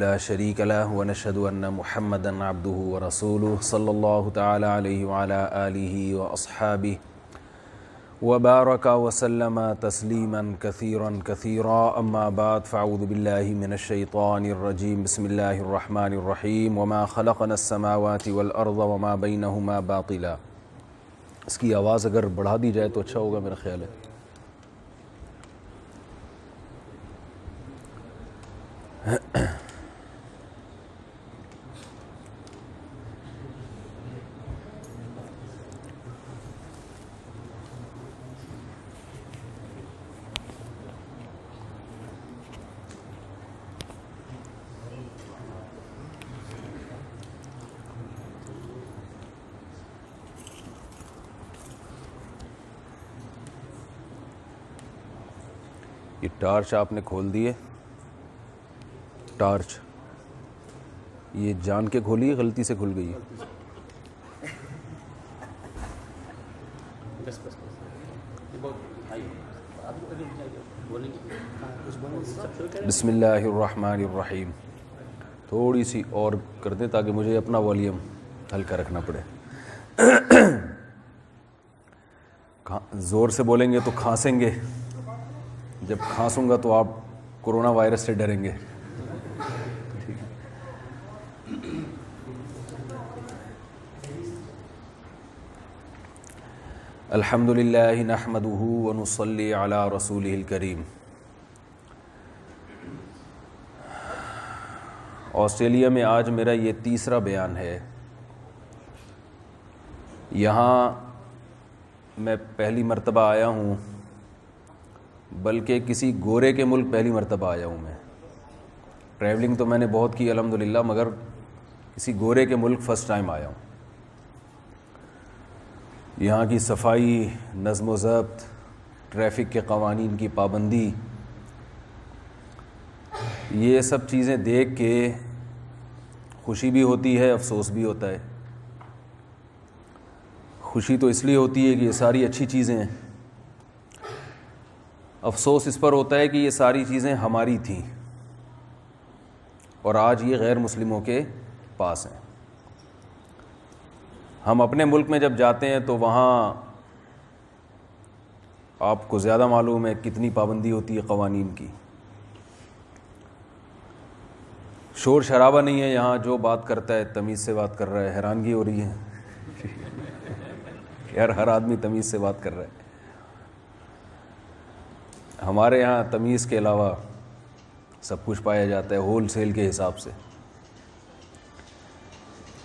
لا شريك له ونشهد أن محمدا عبده ورسوله صلى الله تعالى عليه وعلى آله وأصحابه وبارك وسلم تسليما كثيرا كثيرا أما بعد فأعوذ بالله من الشيطان الرجيم بسم الله الرحمن الرحيم وما خلقنا السماوات والأرض وما بينهما باطلا. اس کی آواز اگر بڑھا دی جائے تو اچھا ہوگا میرا خیال ہے. یہ ٹارچ آپ نے کھول دیے. ٹارچ یہ جان کے کھولی ہے غلطی سے کھل گئی ہے؟ بسم اللہ الرحمن الرحیم. تھوڑی سی اور کر دیں تاکہ مجھے اپنا والیوم ہلکا رکھنا پڑے. زور سے بولیں گے تو کھانسیں گے, جب کھانسوں گا تو آپ کورونا وائرس سے ڈریں گے. الحمد للہ نحمدہ ونصلی علی رسولہ الکریم. آسٹریلیا میں آج میرا یہ تیسرا بیان ہے. یہاں میں پہلی مرتبہ آیا ہوں, بلکہ کسی گورے کے ملک پہلی مرتبہ آیا ہوں. میں ٹریولنگ تو میں نے بہت کی الحمدللہ, مگر کسی گورے کے ملک فرسٹ ٹائم آیا ہوں. یہاں کی صفائی, نظم و ضبط, ٹریفک کے قوانین کی پابندی, یہ سب چیزیں دیکھ کے خوشی بھی ہوتی ہے, افسوس بھی ہوتا ہے. خوشی تو اس لیے ہوتی ہے کہ یہ ساری اچھی چیزیں ہیں, افسوس اس پر ہوتا ہے کہ یہ ساری چیزیں ہماری تھیں اور آج یہ غیر مسلموں کے پاس ہیں. ہم اپنے ملک میں جب جاتے ہیں تو وہاں آپ کو زیادہ معلوم ہے کتنی پابندی ہوتی ہے قوانین کی. شور شرابہ نہیں ہے یہاں, جو بات کرتا ہے تمیز سے بات کر رہا ہے. حیرانگی ہو رہی ہے یار, ہر آدمی تمیز سے بات کر رہا ہے. ہمارے یہاں تمیز کے علاوہ سب کچھ پایا جاتا ہے ہول سیل کے حساب سے.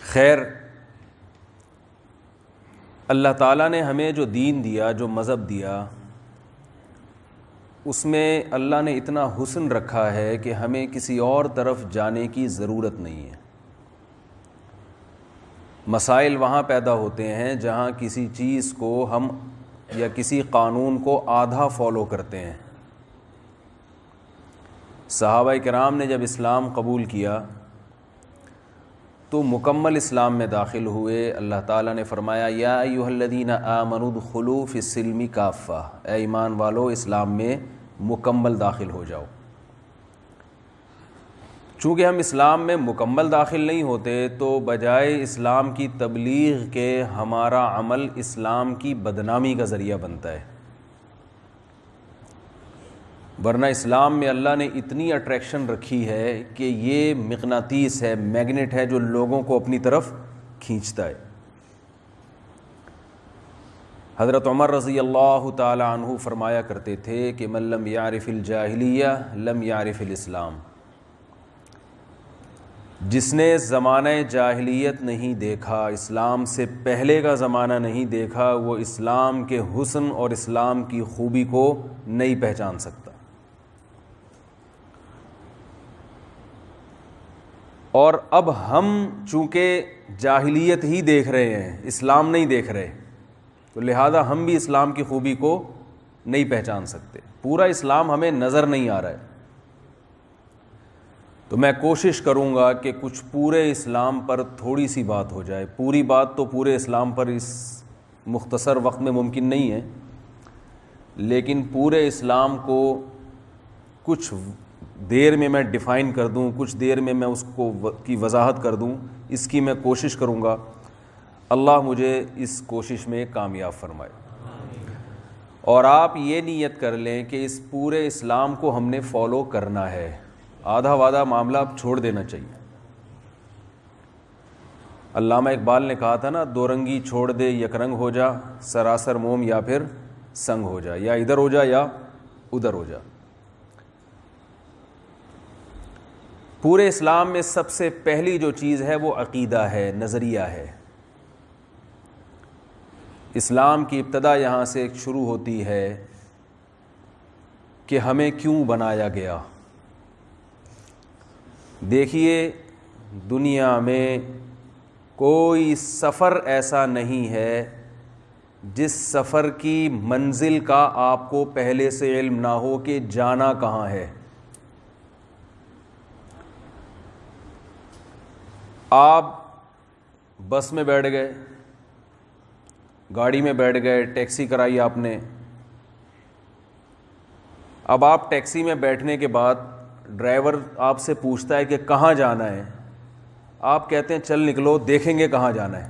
خیر, اللہ تعالیٰ نے ہمیں جو دین دیا, جو مذہب دیا, اس میں اللہ نے اتنا حسن رکھا ہے کہ ہمیں کسی اور طرف جانے کی ضرورت نہیں ہے. مسائل وہاں پیدا ہوتے ہیں جہاں کسی چیز کو ہم یا کسی قانون کو آدھا فالو کرتے ہیں. صحابہ کرام نے جب اسلام قبول کیا تو مکمل اسلام میں داخل ہوئے. اللہ تعالیٰ نے فرمایا یا ایھا الذین آمنوا ادخلوا فی السلم کافہ, اے ایمان والو اسلام میں مکمل داخل ہو جاؤ. چونکہ ہم اسلام میں مکمل داخل نہیں ہوتے تو بجائے اسلام کی تبلیغ کے ہمارا عمل اسلام کی بدنامی کا ذریعہ بنتا ہے. ورنہ اسلام میں اللہ نے اتنی اٹریکشن رکھی ہے کہ یہ مغناطیس ہے, میگنیٹ ہے, جو لوگوں کو اپنی طرف کھینچتا ہے. حضرت عمر رضی اللہ تعالی عنہ فرمایا کرتے تھے کہ من لم یعرف الجاہلیہ لم یعرف الاسلام. جس نے زمانہ جاہلیت نہیں دیکھا, اسلام سے پہلے کا زمانہ نہیں دیکھا, وہ اسلام کے حسن اور اسلام کی خوبی کو نہیں پہچان سکتا. اور اب ہم چونکہ جاہلیت ہی دیکھ رہے ہیں, اسلام نہیں دیکھ رہے, تو لہذا ہم بھی اسلام کی خوبی کو نہیں پہچان سکتے. پورا اسلام ہمیں نظر نہیں آ رہا ہے. تو میں کوشش کروں گا کہ کچھ پورے اسلام پر تھوڑی سی بات ہو جائے. پوری بات تو پورے اسلام پر اس مختصر وقت میں ممکن نہیں ہے، لیکن پورے اسلام کو کچھ دیر میں میں ڈیفائن کر دوں, کچھ دیر میں میں اس کو کی وضاحت کر دوں, اس کی میں کوشش کروں گا. اللہ مجھے اس کوشش میں کامیاب فرمائے. اور آپ یہ نیت کر لیں کہ اس پورے اسلام کو ہم نے فالو کرنا ہے, آدھا وعدہ معاملہ اب چھوڑ دینا چاہیے. علامہ اقبال نے کہا تھا نا, دو رنگی چھوڑ دے یک رنگ ہو جا, سراسر موم یا پھر سنگ ہو جا, یا ادھر ہو جا یا ادھر ہو جا. پورے اسلام میں سب سے پہلی جو چیز ہے وہ عقیدہ ہے, نظریہ ہے. اسلام کی ابتدا یہاں سے شروع ہوتی ہے کہ ہمیں کیوں بنایا گیا. دیکھیے دنیا میں کوئی سفر ایسا نہیں ہے جس سفر کی منزل کا آپ کو پہلے سے علم نہ ہو کہ جانا کہاں ہے. آپ بس میں بیٹھ گئے, گاڑی میں بیٹھ گئے, ٹیکسی کرائی آپ نے. اب آپ ٹیکسی میں بیٹھنے کے بعد ڈرائیور آپ سے پوچھتا ہے کہ کہاں جانا ہے, آپ کہتے ہیں چل نکلو دیکھیں گے کہاں جانا ہے.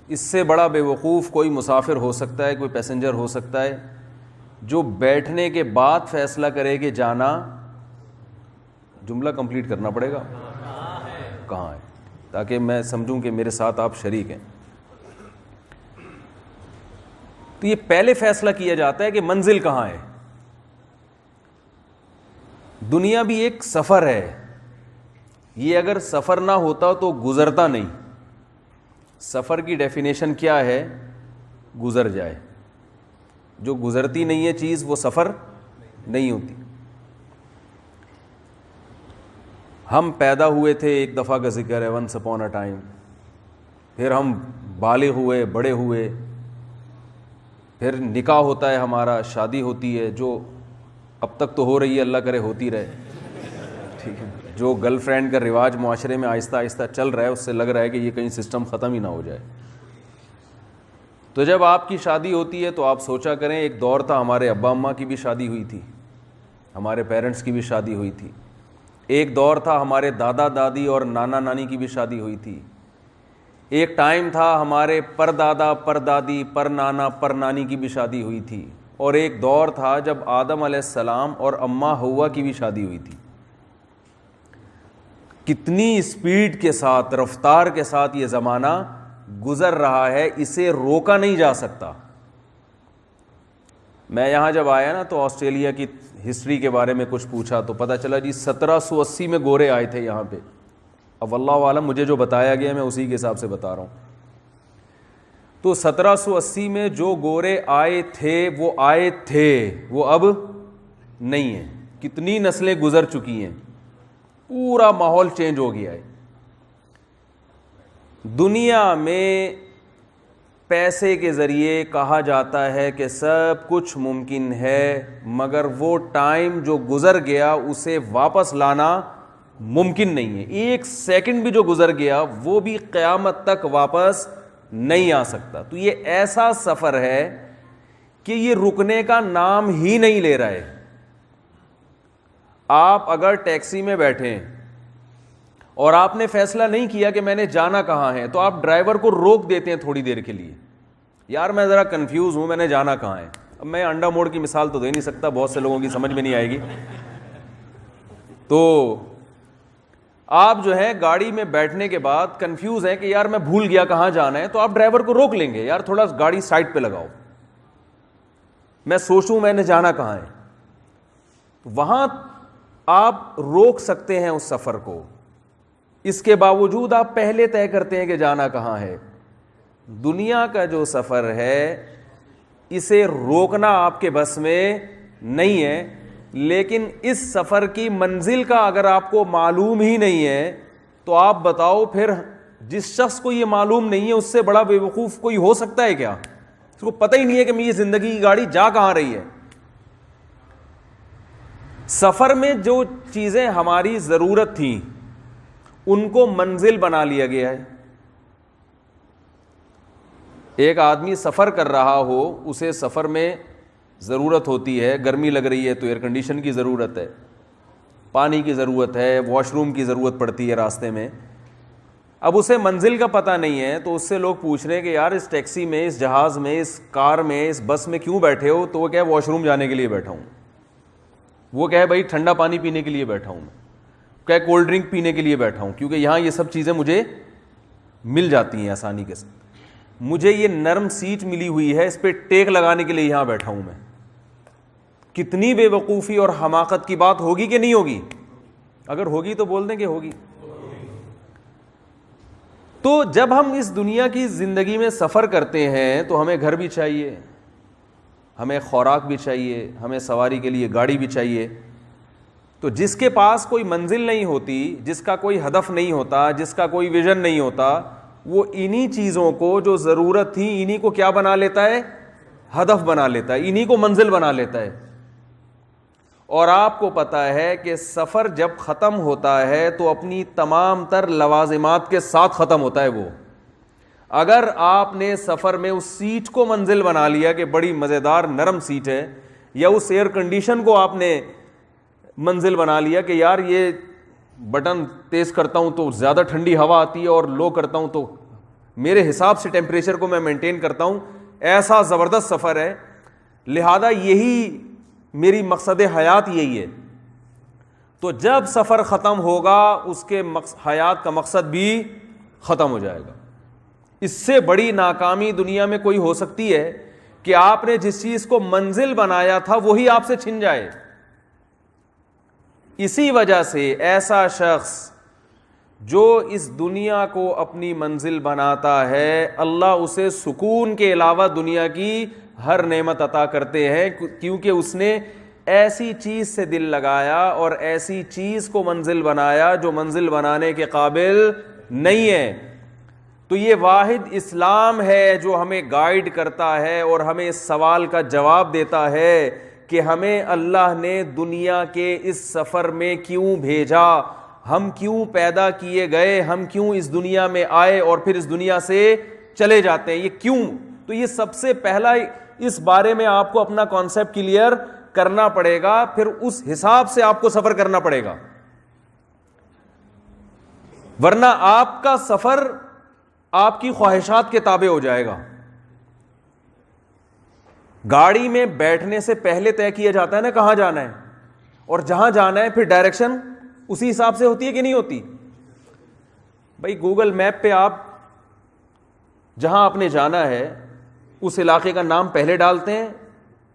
اس سے بڑا بے وقوف کوئی مسافر ہو سکتا ہے, کوئی پیسنجر ہو سکتا ہے جو بیٹھنے کے بعد فیصلہ کرے کہ جانا, جملہ کمپلیٹ کرنا پڑے گا, کہاں ہے, تاکہ میں سمجھوں کہ میرے ساتھ آپ شریک ہیں. تو یہ پہلے فیصلہ کیا جاتا ہے کہ منزل کہاں ہے. دنیا بھی ایک سفر ہے, یہ اگر سفر نہ ہوتا تو گزرتا نہیں. سفر کی ڈیفینیشن کیا ہے؟ گزر جائے. جو گزرتی نہیں ہے چیز وہ سفر نہیں ہوتی. ہم پیدا ہوئے تھے, ایک دفعہ کا ذکر ہے, ونس اپون اے ٹائم. پھر ہم بالغ ہوئے, بڑے ہوئے, پھر نکاح ہوتا ہے ہمارا, شادی ہوتی ہے جو اب تک تو ہو رہی ہے, اللہ کرے ہوتی رہے. ٹھیک ہے, جو گرل فرینڈ کا رواج معاشرے میں آہستہ آہستہ چل رہا ہے اس سے لگ رہا ہے کہ یہ کہیں سسٹم ختم ہی نہ ہو جائے. تو جب آپ کی شادی ہوتی ہے تو آپ سوچا کریں, ایک دور تھا ہمارے ابا اماں کی بھی شادی ہوئی تھی, ہمارے پیرنٹس کی بھی شادی ہوئی تھی. ایک دور تھا ہمارے دادا دادی اور نانا نانی کی بھی شادی ہوئی تھی. ایک ٹائم تھا ہمارے پر دادا پر دادی پر نانا پر نانی کی بھی شادی ہوئی تھی. اور ایک دور تھا جب آدم علیہ السلام اور اماں حوا کی بھی شادی ہوئی تھی. کتنی اسپیڈ کے ساتھ, رفتار کے ساتھ یہ زمانہ گزر رہا ہے, اسے روکا نہیں جا سکتا. میں یہاں جب آیا نا تو آسٹریلیا کی ہسٹری کے بارے میں کچھ پوچھا تو پتہ چلا جی 1780 میں گورے آئے تھے یہاں پہ. اب واللہ عالم مجھے جو بتایا گیا میں اسی کے حساب سے بتا رہا ہوں. تو 1780 میں جو گورے آئے تھے وہ اب نہیں ہیں. کتنی نسلیں گزر چکی ہیں, پورا ماحول چینج ہو گیا ہے. دنیا میں پیسے کے ذریعے کہا جاتا ہے کہ سب کچھ ممکن ہے, مگر وہ ٹائم جو گزر گیا اسے واپس لانا ممکن نہیں ہے. ایک سیکنڈ بھی جو گزر گیا وہ بھی قیامت تک واپس نہیں آ سکتا. تو یہ ایسا سفر ہے کہ یہ رکنے کا نام ہی نہیں لے رہا ہے. آپ اگر ٹیکسی میں بیٹھیں اور آپ نے فیصلہ نہیں کیا کہ میں نے جانا کہاں ہے, تو آپ ڈرائیور کو روک دیتے ہیں تھوڑی دیر کے لیے, یار میں ذرا کنفیوز ہوں, میں نے جانا کہاں ہے. اب میں انڈا موڑ کی مثال تو دے نہیں سکتا, بہت سے لوگوں کی سمجھ میں نہیں آئے گی. تو آپ جو ہے گاڑی میں بیٹھنے کے بعد کنفیوز ہیں کہ یار میں بھول گیا کہاں جانا ہے, تو آپ ڈرائیور کو روک لیں گے, یار تھوڑا گاڑی سائڈ پہ لگاؤ, میں سوچوں میں نے جانا کہاں ہے. وہاں آپ روک سکتے ہیں اس سفر کو. اس کے باوجود آپ پہلے طے کرتے ہیں کہ جانا کہاں ہے. دنیا کا جو سفر ہے اسے روکنا آپ کے بس میں نہیں ہے, لیکن اس سفر کی منزل کا اگر آپ کو معلوم ہی نہیں ہے تو آپ بتاؤ پھر جس شخص کو یہ معلوم نہیں ہے اس سے بڑا بے وقوف کوئی ہو سکتا ہے کیا؟ اس کو پتہ ہی نہیں ہے کہ یہ زندگی کی گاڑی جا کہاں رہی ہے. سفر میں جو چیزیں ہماری ضرورت تھیں ان کو منزل بنا لیا گیا ہے. ایک آدمی سفر کر رہا ہو, اسے سفر میں ضرورت ہوتی ہے, گرمی لگ رہی ہے تو ایئر کنڈیشن کی ضرورت ہے, پانی کی ضرورت ہے, واش روم کی ضرورت پڑتی ہے راستے میں. اب اسے منزل کا پتہ نہیں ہے تو اس سے لوگ پوچھ رہے ہیں کہ یار اس ٹیکسی میں, اس جہاز میں, اس کار میں, اس بس میں کیوں بیٹھے ہو؟ تو وہ کہے واش روم جانے کے لیے بیٹھا ہوں. وہ کہے بھائی ٹھنڈا پانی پینے کے لیے بیٹھا ہوں, کہے کولڈ ڈرنک پینے کے لیے بیٹھا ہوں, کیونکہ یہاں یہ سب چیزیں مجھے مل جاتی ہیں آسانی کے ساتھ. مجھے یہ نرم سیٹ ملی ہوئی ہے, اس پہ ٹیک لگانے کے لیے یہاں بیٹھا ہوں میں. کتنی بے وقوفی اور حماقت کی بات ہوگی کہ نہیں ہوگی؟ اگر ہوگی تو بول دیں کہ ہوگی. تو جب ہم اس دنیا کی زندگی میں سفر کرتے ہیں تو ہمیں گھر بھی چاہیے, ہمیں خوراک بھی چاہیے, ہمیں سواری کے لیے گاڑی بھی چاہیے. تو جس کے پاس کوئی منزل نہیں ہوتی, جس کا کوئی ہدف نہیں ہوتا, جس کا کوئی ویژن نہیں ہوتا, وہ انہی چیزوں کو جو ضرورت تھی انہی کو کیا بنا لیتا ہے؟ ہدف بنا لیتا ہے, انہی کو منزل بنا لیتا ہے. اور آپ کو پتہ ہے کہ سفر جب ختم ہوتا ہے تو اپنی تمام تر لوازمات کے ساتھ ختم ہوتا ہے. وہ اگر آپ نے سفر میں اس سیٹ کو منزل بنا لیا کہ بڑی مزیدار نرم سیٹ ہے, یا اس ایئر کنڈیشن کو آپ نے منزل بنا لیا کہ یار یہ بٹن تیز کرتا ہوں تو زیادہ ٹھنڈی ہوا آتی ہے اور لو کرتا ہوں تو میرے حساب سے ٹیمپریچر کو میں مینٹین کرتا ہوں, ایسا زبردست سفر ہے, لہذا یہی میری مقصد حیات یہی ہے. تو جب سفر ختم ہوگا اس کے حیات کا مقصد بھی ختم ہو جائے گا. اس سے بڑی ناکامی دنیا میں کوئی ہو سکتی ہے کہ آپ نے جس چیز کو منزل بنایا تھا وہی آپ سے چھن جائے. اسی وجہ سے ایسا شخص جو اس دنیا کو اپنی منزل بناتا ہے, اللہ اسے سکون کے علاوہ دنیا کی ہر نعمت عطا کرتے ہیں, کیونکہ اس نے ایسی چیز سے دل لگایا اور ایسی چیز کو منزل بنایا جو منزل بنانے کے قابل نہیں ہے. تو یہ واحد اسلام ہے جو ہمیں گائیڈ کرتا ہے اور ہمیں اس سوال کا جواب دیتا ہے کہ ہمیں اللہ نے دنیا کے اس سفر میں کیوں بھیجا, ہم کیوں پیدا کیے گئے, ہم کیوں اس دنیا میں آئے اور پھر اس دنیا سے چلے جاتے ہیں, یہ کیوں. تو یہ سب سے پہلا اس بارے میں آپ کو اپنا کانسیپٹ کلیئر کرنا پڑے گا, پھر اس حساب سے آپ کو سفر کرنا پڑے گا, ورنہ آپ کا سفر آپ کی خواہشات کے تابع ہو جائے گا. گاڑی میں بیٹھنے سے پہلے طے کیا جاتا ہے نا کہاں جانا ہے, اور جہاں جانا ہے پھر ڈائریکشن اسی حساب سے ہوتی ہے کہ نہیں ہوتی؟ بھائی گوگل میپ پہ آپ جہاں آپ نے جانا ہے اس علاقے کا نام پہلے ڈالتے ہیں,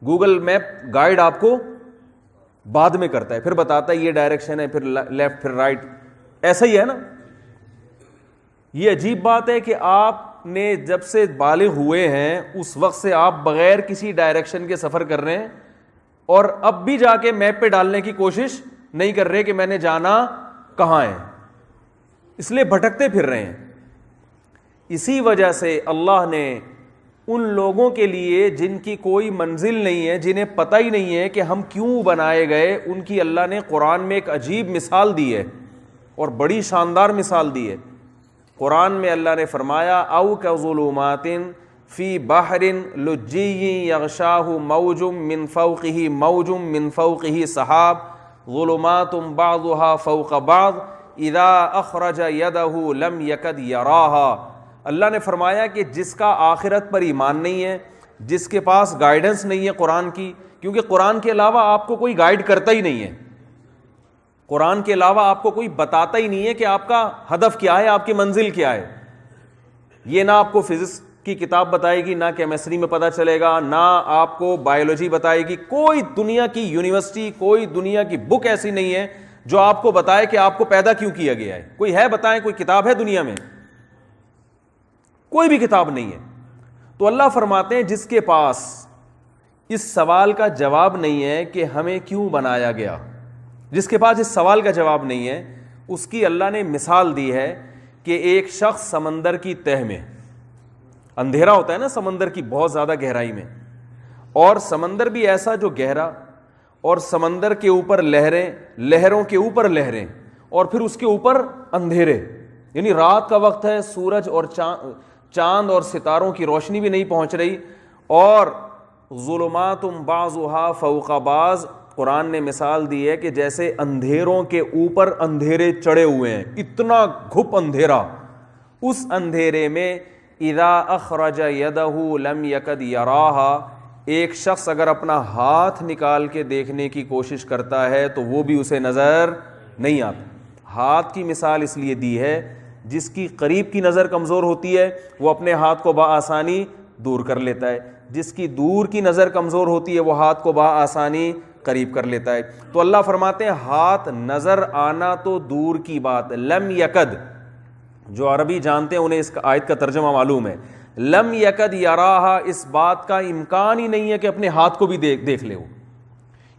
گوگل میپ گائیڈ آپ کو بعد میں کرتا ہے, پھر بتاتا ہے یہ ڈائریکشن ہے, پھر لیفٹ پھر رائٹ, ایسا ہی ہے نا. یہ عجیب بات ہے کہ آپ نے جب سے بالغ ہوئے ہیں اس وقت سے آپ بغیر کسی ڈائریکشن کے سفر کر رہے ہیں, اور اب بھی جا کے میپ پہ ڈالنے کی کوشش نہیں کر رہے کہ میں نے جانا کہاں ہے, اس لیے بھٹکتے پھر رہے ہیں. اسی وجہ سے اللہ نے ان لوگوں کے لیے جن کی کوئی منزل نہیں ہے, جنہیں پتہ ہی نہیں ہے کہ ہم کیوں بنائے گئے, ان کی اللہ نے قرآن میں ایک عجیب مثال دی ہے اور بڑی شاندار مثال دی ہے. قرآن میں اللہ نے فرمایا او کظلمات فی بحر لجی یغشاہ موج من فوقہ موج من فوقہ سحاب ظلمات بعضها فوق بعض اذا اخرج یدہ لم یکد یراہا. اللہ نے فرمایا کہ جس کا آخرت پر ایمان نہیں ہے, جس کے پاس گائیڈنس نہیں ہے قرآن کی, کیونکہ قرآن کے علاوہ آپ کو کوئی گائیڈ کرتا ہی نہیں ہے, قرآن کے علاوہ آپ کو کوئی بتاتا ہی نہیں ہے کہ آپ کا ہدف کیا ہے, آپ کی منزل کیا ہے. یہ نہ آپ کو فزکس کی کتاب بتائے گی, نہ کیمسٹری میں پتہ چلے گا, نہ آپ کو بایولوجی بتائے گی, کوئی دنیا کی یونیورسٹی, کوئی دنیا کی بک ایسی نہیں ہے جو آپ کو بتائے کہ آپ کو پیدا کیوں کیا گیا ہے. کوئی ہے بتائیں, کوئی کتاب ہے دنیا میں؟ کوئی بھی کتاب نہیں ہے. تو اللہ فرماتے ہیں جس کے پاس اس سوال کا جواب نہیں ہے کہ ہمیں کیوں بنایا گیا, جس کے پاس اس سوال کا جواب نہیں ہے, اس کی اللہ نے مثال دی ہے کہ ایک شخص سمندر کی تہ میں, اندھیرا ہوتا ہے نا سمندر کی بہت زیادہ گہرائی میں, اور سمندر بھی ایسا جو گہرا, اور سمندر کے اوپر لہریں, لہروں کے اوپر لہریں, اور پھر اس کے اوپر اندھیرے, یعنی رات کا وقت ہے, سورج اور چاند اور ستاروں کی روشنی بھی نہیں پہنچ رہی, اور ظلمات بعضها فوق بعض. قرآن نے مثال دی ہے کہ جیسے اندھیروں کے اوپر اندھیرے چڑھے ہوئے ہیں, اتنا گھپ اندھیرا, اس اندھیرے میں اذا اخرج یدہ لم یکد یراہا, ایک شخص اگر اپنا ہاتھ نکال کے دیکھنے کی کوشش کرتا ہے تو وہ بھی اسے نظر نہیں آتا. ہاتھ کی مثال اس لیے دی ہے, جس کی قریب کی نظر کمزور ہوتی ہے وہ اپنے ہاتھ کو بآسانی دور کر لیتا ہے, جس کی دور کی نظر کمزور ہوتی ہے وہ ہاتھ کو بآسانی قریب کر لیتا ہے. تو اللہ فرماتے ہیں ہاتھ نظر آنا تو دور کی بات, لم یکد, جو عربی جانتے ہیں انہیں اس آیت کا ترجمہ معلوم ہے, لم یکد یراہا, اس بات کا امکان ہی نہیں ہے کہ اپنے ہاتھ کو بھی دیکھ لے. وہ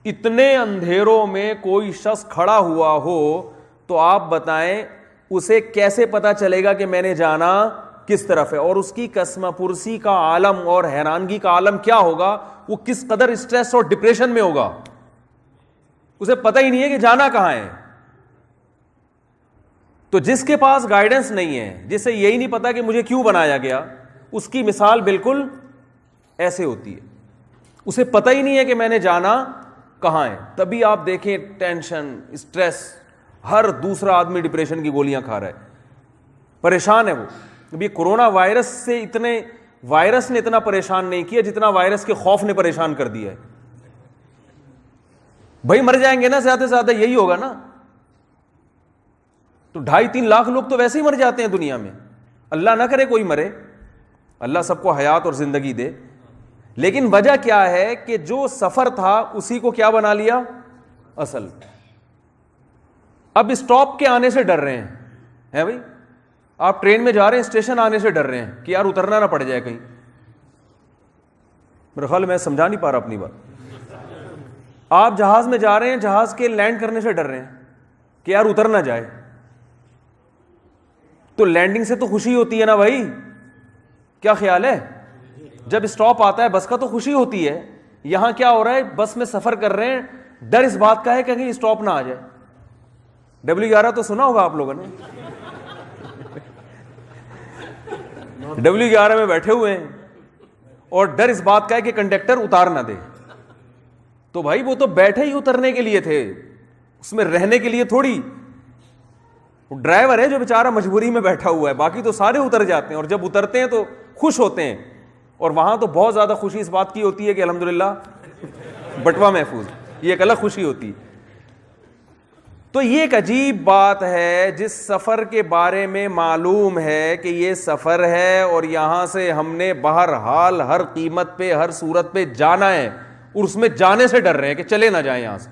اتنے اندھیروں میں کوئی شخص کھڑا ہوا ہو تو آپ بتائیں اسے کیسے پتا چلے گا کہ میں نے جانا کس طرف ہے, اور اس کی قسم پرسی کا عالم اور حیرانگی کا عالم کیا ہوگا, وہ کس قدر اسٹریس اور ڈپریشن میں ہوگا, اسے پتہ ہی نہیں ہے کہ جانا کہاں ہے. تو جس کے پاس گائیڈنس نہیں ہے, جسے یہی نہیں پتا کہ مجھے کیوں بنایا گیا, اس کی مثال بالکل ایسے ہوتی ہے, اسے پتہ ہی نہیں ہے کہ میں نے جانا کہاں ہے. تبھی آپ دیکھیں ٹینشن, اسٹریس, ہر دوسرا آدمی ڈپریشن کی گولیاں کھا رہا ہے, پریشان ہے وہ. ابھی کرونا وائرس سے وائرس نے اتنا پریشان نہیں کیا جتنا وائرس کے خوف نے پریشان کر دیا ہے. بھائی مر جائیں گے نا زیادہ سے زیادہ, یہی ہوگا نا. تو 2.5-3 لاکھ لوگ تو ویسے ہی مر جاتے ہیں دنیا میں, اللہ نہ کرے کوئی مرے, اللہ سب کو حیات اور زندگی دے. لیکن وجہ کیا ہے کہ جو سفر تھا اسی کو کیا بنا لیا اصل. اب اسٹاپ کے آنے سے ڈر رہے ہیں بھائی, آپ ٹرین میں جا رہے ہیں اسٹیشن آنے سے ڈر رہے ہیں کہ یار اترنا نہ پڑ جائے کہیں. میرے خیال میں سمجھا نہیں پا رہا اپنی بات. آپ جہاز میں جا رہے ہیں, جہاز کے لینڈ کرنے سے ڈر رہے ہیں کہ یار اتر نہ جائے. تو لینڈنگ سے تو خوشی ہوتی ہے نا بھائی, کیا خیال ہے؟ جب اسٹاپ آتا ہے بس کا تو خوشی ہوتی ہے. یہاں کیا ہو رہا ہے, بس میں سفر کر رہے ہیں, ڈر اس بات کا ہے کہ کہیں اسٹاپ نہ آ جائے. W11 تو سنا ہوگا آپ لوگوں نے, W11 میں بیٹھے ہوئے ہیں اور ڈر اس بات کا ہے کہ کنڈکٹر اتار نہ دے. تو بھائی وہ تو بیٹھے ہی اترنے کے لیے تھے, اس میں رہنے کے لیے تھوڑی. ڈرائیور ہے جو بیچارہ مجبوری میں بیٹھا ہوا ہے, باقی تو سارے اتر جاتے ہیں, اور جب اترتے ہیں تو خوش ہوتے ہیں. اور وہاں تو بہت زیادہ خوشی اس بات کی ہوتی ہے کہ الحمدللہ بٹوا محفوظ, یہ ایک الگ خوشی ہوتی ہے. تو یہ ایک عجیب بات ہے, جس سفر کے بارے میں معلوم ہے کہ یہ سفر ہے اور یہاں سے ہم نے بہرحال ہر قیمت پہ ہر صورت پہ جانا ہے, اور اس میں جانے سے ڈر رہے ہیں کہ چلے نہ جائیں یہاں سے.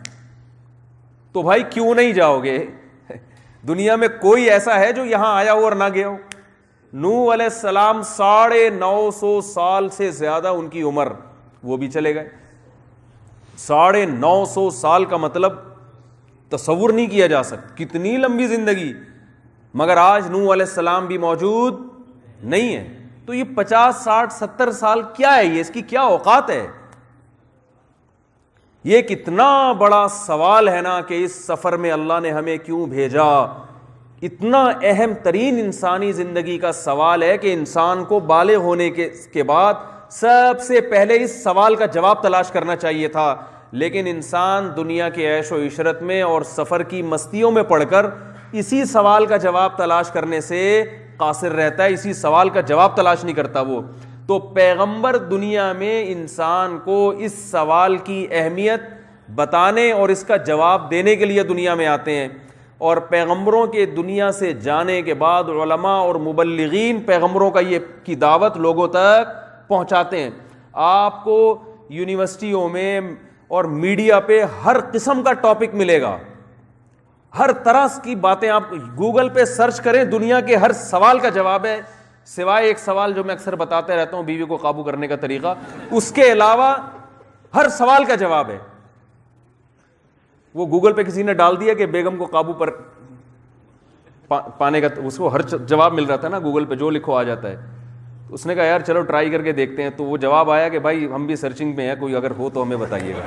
تو بھائی کیوں نہیں جاؤ گے؟ دنیا میں کوئی ایسا ہے جو یہاں آیا ہو اور نہ گیا ہو؟ نوح علیہ السلام 950 سال سے زیادہ ان کی عمر, وہ بھی چلے گئے. 950 سال کا مطلب تصور نہیں کیا جا سکتا, کتنی لمبی زندگی. مگر آج نوح علیہ السلام بھی موجود نہیں ہے. تو یہ 50 60 70 سال کیا ہے, یہ اس کی کیا اوقات ہے؟ یہ کتنا بڑا سوال ہے نا کہ اس سفر میں اللہ نے ہمیں کیوں بھیجا. اتنا اہم ترین انسانی زندگی کا سوال ہے کہ انسان کو بالغ ہونے کے بعد سب سے پہلے اس سوال کا جواب تلاش کرنا چاہیے تھا. لیکن انسان دنیا کے عیش و عشرت میں اور سفر کی مستیوں میں پڑھ کر اسی سوال کا جواب تلاش کرنے سے قاصر رہتا ہے, اسی سوال کا جواب تلاش نہیں کرتا وہ. تو پیغمبر دنیا میں انسان کو اس سوال کی اہمیت بتانے اور اس کا جواب دینے کے لیے دنیا میں آتے ہیں. اور پیغمبروں کے دنیا سے جانے کے بعد علماء اور مبلغین پیغمبروں کا یہ کی دعوت لوگوں تک پہنچاتے ہیں. آپ کو یونیورسٹیوں میں اور میڈیا پہ ہر قسم کا ٹاپک ملے گا, ہر طرح کی باتیں. آپ گوگل پہ سرچ کریں, دنیا کے ہر سوال کا جواب ہے, سوائے ایک سوال جو میں اکثر بتاتے رہتا ہوں, بیوی کو قابو کرنے کا طریقہ. اس کے علاوہ ہر سوال کا جواب ہے. وہ گوگل پہ کسی نے ڈال دیا کہ بیگم کو قابو پر پانے کا, اس کو ہر جواب مل رہا تھا نا گوگل پہ, جو لکھو آ جاتا ہے. اس نے کہا یار چلو ٹرائی کر کے دیکھتے ہیں. تو وہ جواب آیا کہ بھائی ہم بھی سرچنگ میں ہیں, کوئی اگر ہو تو ہمیں بتائیے گا.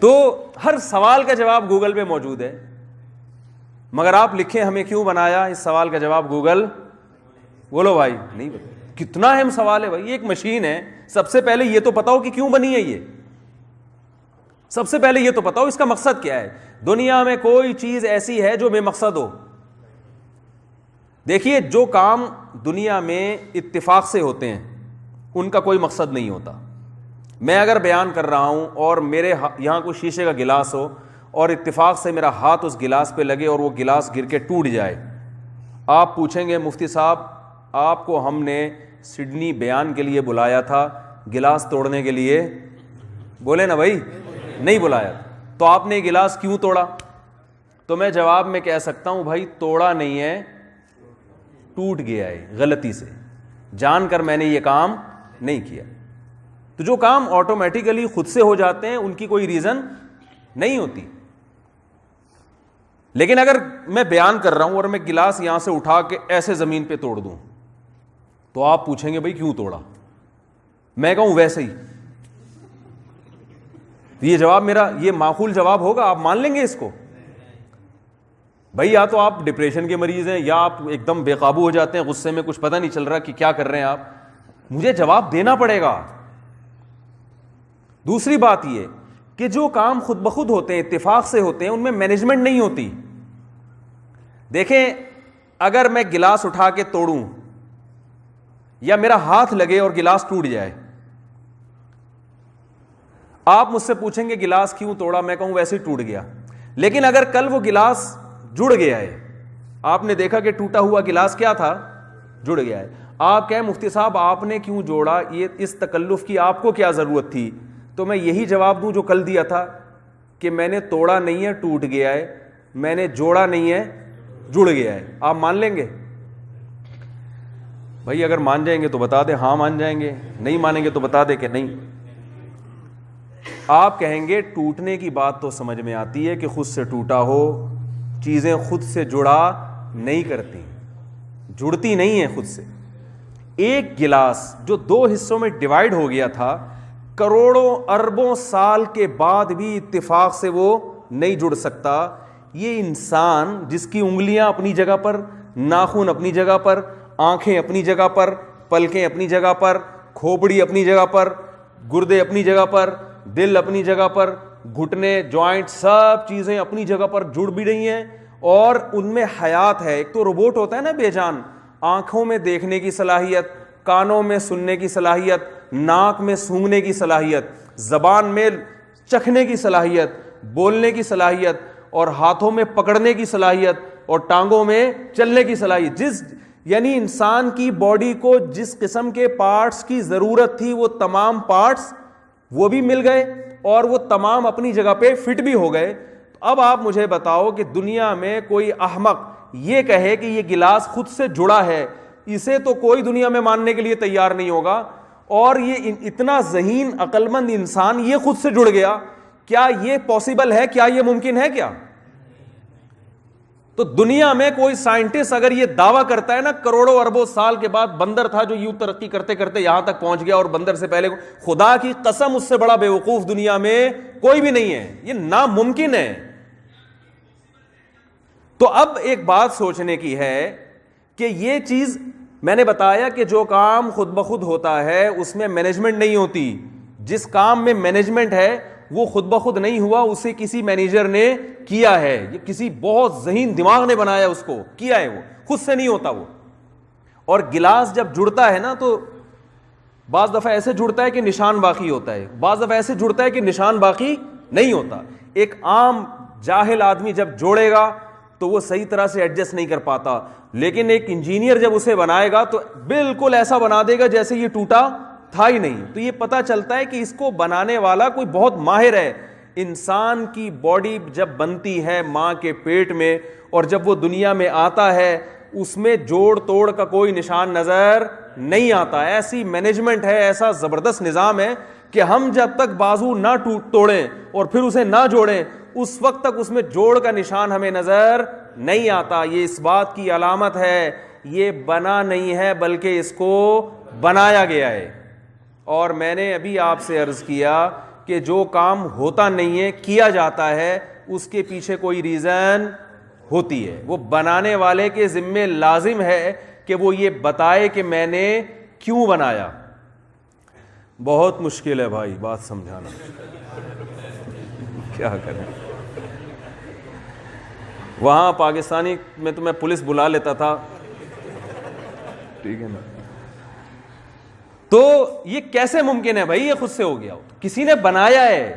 تو ہر سوال کا جواب گوگل پہ موجود ہے. مگر آپ لکھیں ہمیں کیوں بنایا, اس سوال کا جواب گوگل, بولو بھائی نہیں بتا. کتنا اہم سوال ہے بھائی, یہ ایک مشین ہے. سب سے پہلے یہ تو پتا ہو کہ کیوں بنی ہے یہ. سب سے پہلے یہ تو بتاؤ اس کا مقصد کیا ہے. دنیا میں کوئی چیز ایسی ہے جو بے مقصد ہو؟ دیکھیے جو کام دنیا میں اتفاق سے ہوتے ہیں ان کا کوئی مقصد نہیں ہوتا. میں اگر بیان کر رہا ہوں اور میرے یہاں کوئی شیشے کا گلاس ہو اور اتفاق سے میرا ہاتھ اس گلاس پہ لگے اور وہ گلاس گر کے ٹوٹ جائے, آپ پوچھیں گے مفتی صاحب آپ کو ہم نے سڈنی بیان کے لیے بلایا تھا, گلاس توڑنے کے لیے بولے نا بھائی, نہیں بلایا, تو آپ نے گلاس کیوں توڑا؟ تو میں جواب میں کہہ سکتا ہوں بھائی توڑا نہیں ہے, ٹوٹ گیا ہے غلطی سے, جان کر میں نے یہ کام نہیں کیا. تو جو کام آٹومیٹیکلی خود سے ہو جاتے ہیں ان کی کوئی ریزن نہیں ہوتی. لیکن اگر میں بیان کر رہا ہوں اور میں گلاس یہاں سے اٹھا کے ایسے زمین پہ توڑ دوں تو آپ پوچھیں گے بھائی کیوں توڑا؟ میں کہوں ویسے ہی. یہ جواب میرا یہ معقول جواب ہوگا؟ آپ مان لیں گے اس کو؟ بھائی یا تو آپ ڈپریشن کے مریض ہیں یا آپ ایک دم بے قابو ہو جاتے ہیں غصے میں, کچھ پتہ نہیں چل رہا کہ کیا کر رہے ہیں آپ. مجھے جواب دینا پڑے گا. دوسری بات یہ کہ جو کام خود بخود ہوتے ہیں, اتفاق سے ہوتے ہیں, ان میں مینجمنٹ نہیں ہوتی. دیکھیں اگر میں گلاس اٹھا کے توڑوں یا میرا ہاتھ لگے اور گلاس ٹوٹ جائے, آپ مجھ سے پوچھیں گے گلاس کیوں توڑا, میں کہوں ویسے ہی ٹوٹ گیا. لیکن اگر کل وہ گلاس جڑ گیا ہے, آپ نے دیکھا کہ ٹوٹا ہوا گلاس کیا تھا, جڑ گیا ہے, آپ کہیں مفتی صاحب آپ نے کیوں جوڑا, یہ اس تکلف کی آپ کو کیا ضرورت تھی؟ تو میں یہی جواب دوں جو کل دیا تھا کہ میں نے توڑا نہیں ہے ٹوٹ گیا ہے, میں نے جوڑا نہیں ہے جڑ گیا ہے. آپ مان لیں گے؟ بھائی اگر مان جائیں گے تو بتا دیں ہاں مان جائیں گے, نہیں مانیں گے تو بتا دیں کہ نہیں. آپ کہیں گے ٹوٹنے کی بات تو سمجھ میں آتی ہے کہ خود سے ٹوٹا ہو, چیزیں خود سے جڑا نہیں کرتی, جڑتی نہیں ہیں خود سے. ایک گلاس جو 2 حصوں میں ڈیوائیڈ ہو گیا تھا, کروڑوں اربوں سال کے بعد بھی اتفاق سے وہ نہیں جڑ سکتا. یہ انسان جس کی انگلیاں اپنی جگہ پر, ناخن اپنی جگہ پر, آنکھیں اپنی جگہ پر, پلکیں اپنی جگہ پر, کھوپڑی اپنی جگہ پر, گردے اپنی جگہ پر, دل اپنی جگہ پر, گھٹنے, جوائنٹ, سب چیزیں اپنی جگہ پر جڑ بھی رہی ہیں اور ان میں حیات ہے. ایک تو روبوٹ ہوتا ہے نا بے جان, آنکھوں میں دیکھنے کی صلاحیت, کانوں میں سننے کی صلاحیت, ناک میں سونگھنے کی صلاحیت, زبان میں چکھنے کی صلاحیت, بولنے کی صلاحیت, اور ہاتھوں میں پکڑنے کی صلاحیت, اور ٹانگوں میں چلنے کی صلاحیت. یعنی انسان کی باڈی کو جس قسم کے پارٹس کی ضرورت تھی وہ تمام پارٹس وہ بھی مل گئے اور وہ تمام اپنی جگہ پہ فٹ بھی ہو گئے. اب آپ مجھے بتاؤ کہ دنیا میں کوئی احمق یہ کہے کہ یہ گلاس خود سے جڑا ہے, اسے تو کوئی دنیا میں ماننے کے لیے تیار نہیں ہوگا. اور یہ اتنا ذہین عقل مند انسان یہ خود سے جڑ گیا, کیا یہ پاسبل ہے؟ کیا یہ ممکن ہے؟ کیا تو دنیا میں کوئی سائنٹسٹ اگر یہ دعویٰ کرتا ہے نا کروڑوں اربوں سال کے بعد بندر تھا جو یوں ترقی کرتے کرتے یہاں تک پہنچ گیا, اور بندر سے پہلے, خدا کی قسم اس سے بڑا بیوقوف دنیا میں کوئی بھی نہیں ہے, یہ ناممکن ہے. تو اب ایک بات سوچنے کی ہے کہ یہ چیز میں نے بتایا کہ جو کام خود بخود ہوتا ہے اس میں مینجمنٹ نہیں ہوتی. جس کام میں مینجمنٹ ہے وہ خود بخود نہیں ہوا, اسے کسی مینیجر نے کیا ہے, یہ کسی بہت ذہین دماغ نے بنایا, اس کو کیا ہے, وہ خود سے نہیں ہوتا وہ. اور گلاس جب جڑتا ہے نا تو بعض دفعہ ایسے جڑتا ہے کہ نشان باقی ہوتا ہے, بعض دفعہ ایسے جڑتا ہے کہ نشان باقی نہیں ہوتا. ایک عام جاہل آدمی جب جوڑے گا تو وہ صحیح طرح سے ایڈجسٹ نہیں کر پاتا, لیکن ایک انجینئر جب اسے بنائے گا تو بالکل ایسا بنا دے گا جیسے یہ ٹوٹا تھا ہی نہیں. تو یہ پتہ چلتا ہے کہ اس کو بنانے والا کوئی بہت ماہر ہے. انسان کی باڈی جب بنتی ہے ماں کے پیٹ میں اور جب وہ دنیا میں آتا ہے اس میں جوڑ توڑ کا کوئی نشان نظر نہیں آتا. ایسی مینجمنٹ ہے, ایسا زبردست نظام ہے کہ ہم جب تک بازو نہ توڑیں اور پھر اسے نہ جوڑیں اس وقت تک اس میں جوڑ کا نشان ہمیں نظر نہیں آتا. یہ اس بات کی علامت ہے یہ بنا نہیں ہے بلکہ اس کو بنایا گیا ہے. اور میں نے ابھی آپ سے عرض کیا کہ جو کام ہوتا نہیں ہے کیا جاتا ہے اس کے پیچھے کوئی ریزن ہوتی ہے. وہ بنانے والے کے ذمے لازم ہے کہ وہ یہ بتائے کہ میں نے کیوں بنایا. بہت مشکل ہے بھائی بات سمجھانا. کیا کریں. وہاں پاکستانی میں تو میں پولیس بلا لیتا تھا, ٹھیک ہے نا. تو یہ کیسے ممکن ہے بھائی؟ یہ خود سے ہو گیا, کسی نے بنایا ہے.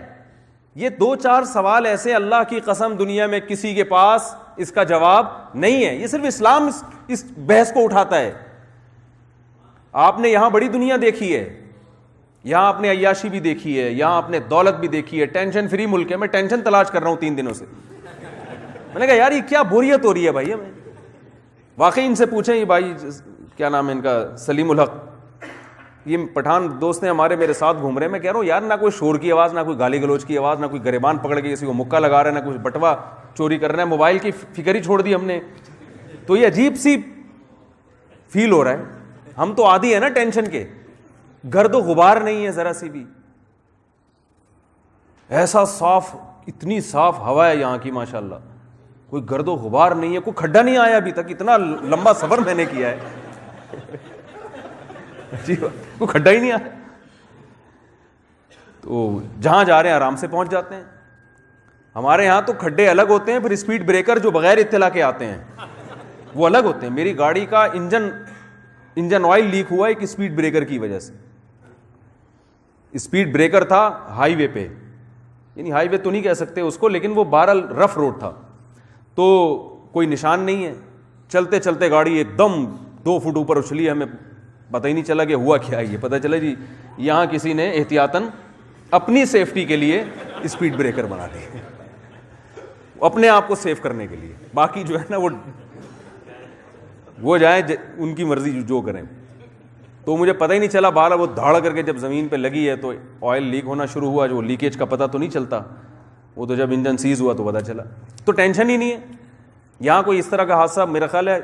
یہ 2-4 سوال ایسے, اللہ کی قسم دنیا میں کسی کے پاس اس کا جواب نہیں ہے. یہ صرف اسلام اس بحث کو اٹھاتا ہے. آپ نے یہاں بڑی دنیا دیکھی ہے, یہاں آپ نے عیاشی بھی دیکھی ہے, یہاں آپ نے دولت بھی دیکھی ہے, ٹینشن فری ملک ہے. میں ٹینشن تلاش کر رہا ہوں 3 دنوں سے. میں نے کہا یار یہ کیا بوریت ہو رہی ہے بھائی ہمیں. واقعی ان سے پوچھیں, یہ بھائی کیا نام ہے ان کا, سلیم الحق, یہ پٹھان دوست ہیں ہمارے, میرے ساتھ گھوم رہے ہیں. میں کہہ رہا ہوں یار نہ کوئی شور کی آواز, نہ کوئی گالی گلوچ کی آواز, نہ کوئی گریبان پکڑ کے کسی کو مکہ لگا رہا ہے, نہ کوئی بٹوا چوری کر رہا ہے. موبائل کی فکر ہی چھوڑ دی ہم نے. تو یہ عجیب سی فیل ہو رہا ہے. ہم تو عادی ہیں نا ٹینشن کے, گرد و غبار نہیں ہے ذرا سی بھی. ایسا صاف, اتنی صاف ہوا ہے یہاں کی ماشاءاللہ, کوئی گرد و غبار نہیں ہے, کوئی کھڈا نہیں آیا ابھی تک. اتنا لمبا سفر میں نے کیا ہے, جی کوئی کھڈا ہی نہیں آیا. تو جہاں جا رہے ہیں آرام سے پہنچ جاتے ہیں. ہمارے یہاں تو کھڈے الگ ہوتے ہیں, پھر اسپیڈ بریکر جو بغیر اطلاع کے آتے ہیں وہ الگ ہوتے ہیں. میری گاڑی کا انجن آئل لیک ہوا ایک اسپیڈ بریکر کی وجہ سے. اسپیڈ بریکر تھا ہائی وے پہ, یعنی ہائی وے تو نہیں کہہ سکتے اس کو, لیکن وہ بہرحال رف روڈ تھا. تو کوئی نشان نہیں ہے, چلتے چلتے گاڑی ایک دم 2 فٹ اوپر اچھلی. ہمیں پتہ ہی نہیں چلا کہ ہوا کیا ہے. یہ پتہ چلا جی یہاں کسی نے احتیاطاً اپنی سیفٹی کے لیے اسپیڈ بریکر بنا دی, اپنے آپ کو سیف کرنے کے لیے. باقی جو ہے نا وہ جائیں ان کی مرضی جو کریں. تو مجھے پتہ ہی نہیں چلا, بالا وہ دھاڑ کر کے جب زمین پہ لگی ہے تو آئل لیک ہونا شروع ہوا. جو لیکیج کا پتہ تو نہیں چلتا, وہ تو جب انجن سیز ہوا تو پتہ چلا. تو ٹینشن ہی نہیں ہے. یہاں کوئی اس طرح کا حادثہ میرا خیال ہے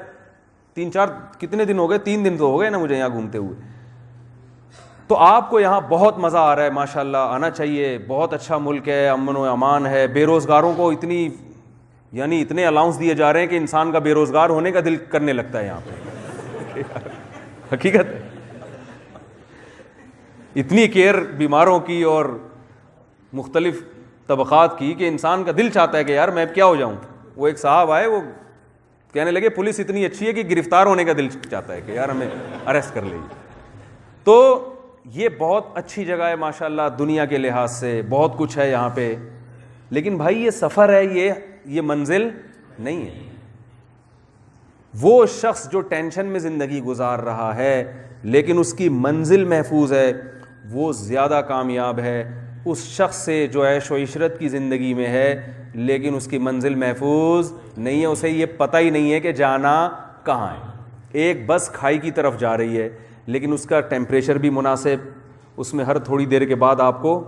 3-4 کتنے دن ہو گئے, 3 دن تو ہو گئے نا مجھے یہاں گھومتے ہوئے. تو آپ کو یہاں بہت مزہ آ رہا ہے ماشاءاللہ, آنا چاہیے. بہت اچھا ملک ہے, امن و امان ہے. بے روزگاروں کو اتنے الاؤنس دیے جا رہے ہیں کہ انسان کا بے روزگار ہونے کا دل کرنے لگتا ہے یہاں پہ. حقیقت ہے, اتنی کیئر بیماروں کی اور مختلف طبقات کی کہ انسان کا دل چاہتا ہے کہ یار میں اب کیا ہو جاؤں. وہ ایک صاحب آئے, وہ کہنے لگے پولیس اتنی اچھی ہے کہ گرفتار ہونے کا دل چاہتا ہے کہ یار ہمیں اریسٹ کر لیجیے. تو یہ بہت اچھی جگہ ہے ماشاءاللہ, دنیا کے لحاظ سے بہت کچھ ہے یہاں پہ. لیکن بھائی یہ سفر ہے, یہ منزل نہیں ہے. وہ شخص جو ٹینشن میں زندگی گزار رہا ہے لیکن اس کی منزل محفوظ ہے, وہ زیادہ کامیاب ہے اس شخص سے جو عیش و عشرت کی زندگی میں ہے لیکن اس کی منزل محفوظ نہیں ہے. اسے یہ پتہ ہی نہیں ہے کہ جانا کہاں ہے. ایک بس کھائی کی طرف جا رہی ہے لیکن اس کا ٹیمپریچر بھی مناسب, اس میں ہر تھوڑی دیر کے بعد آپ کو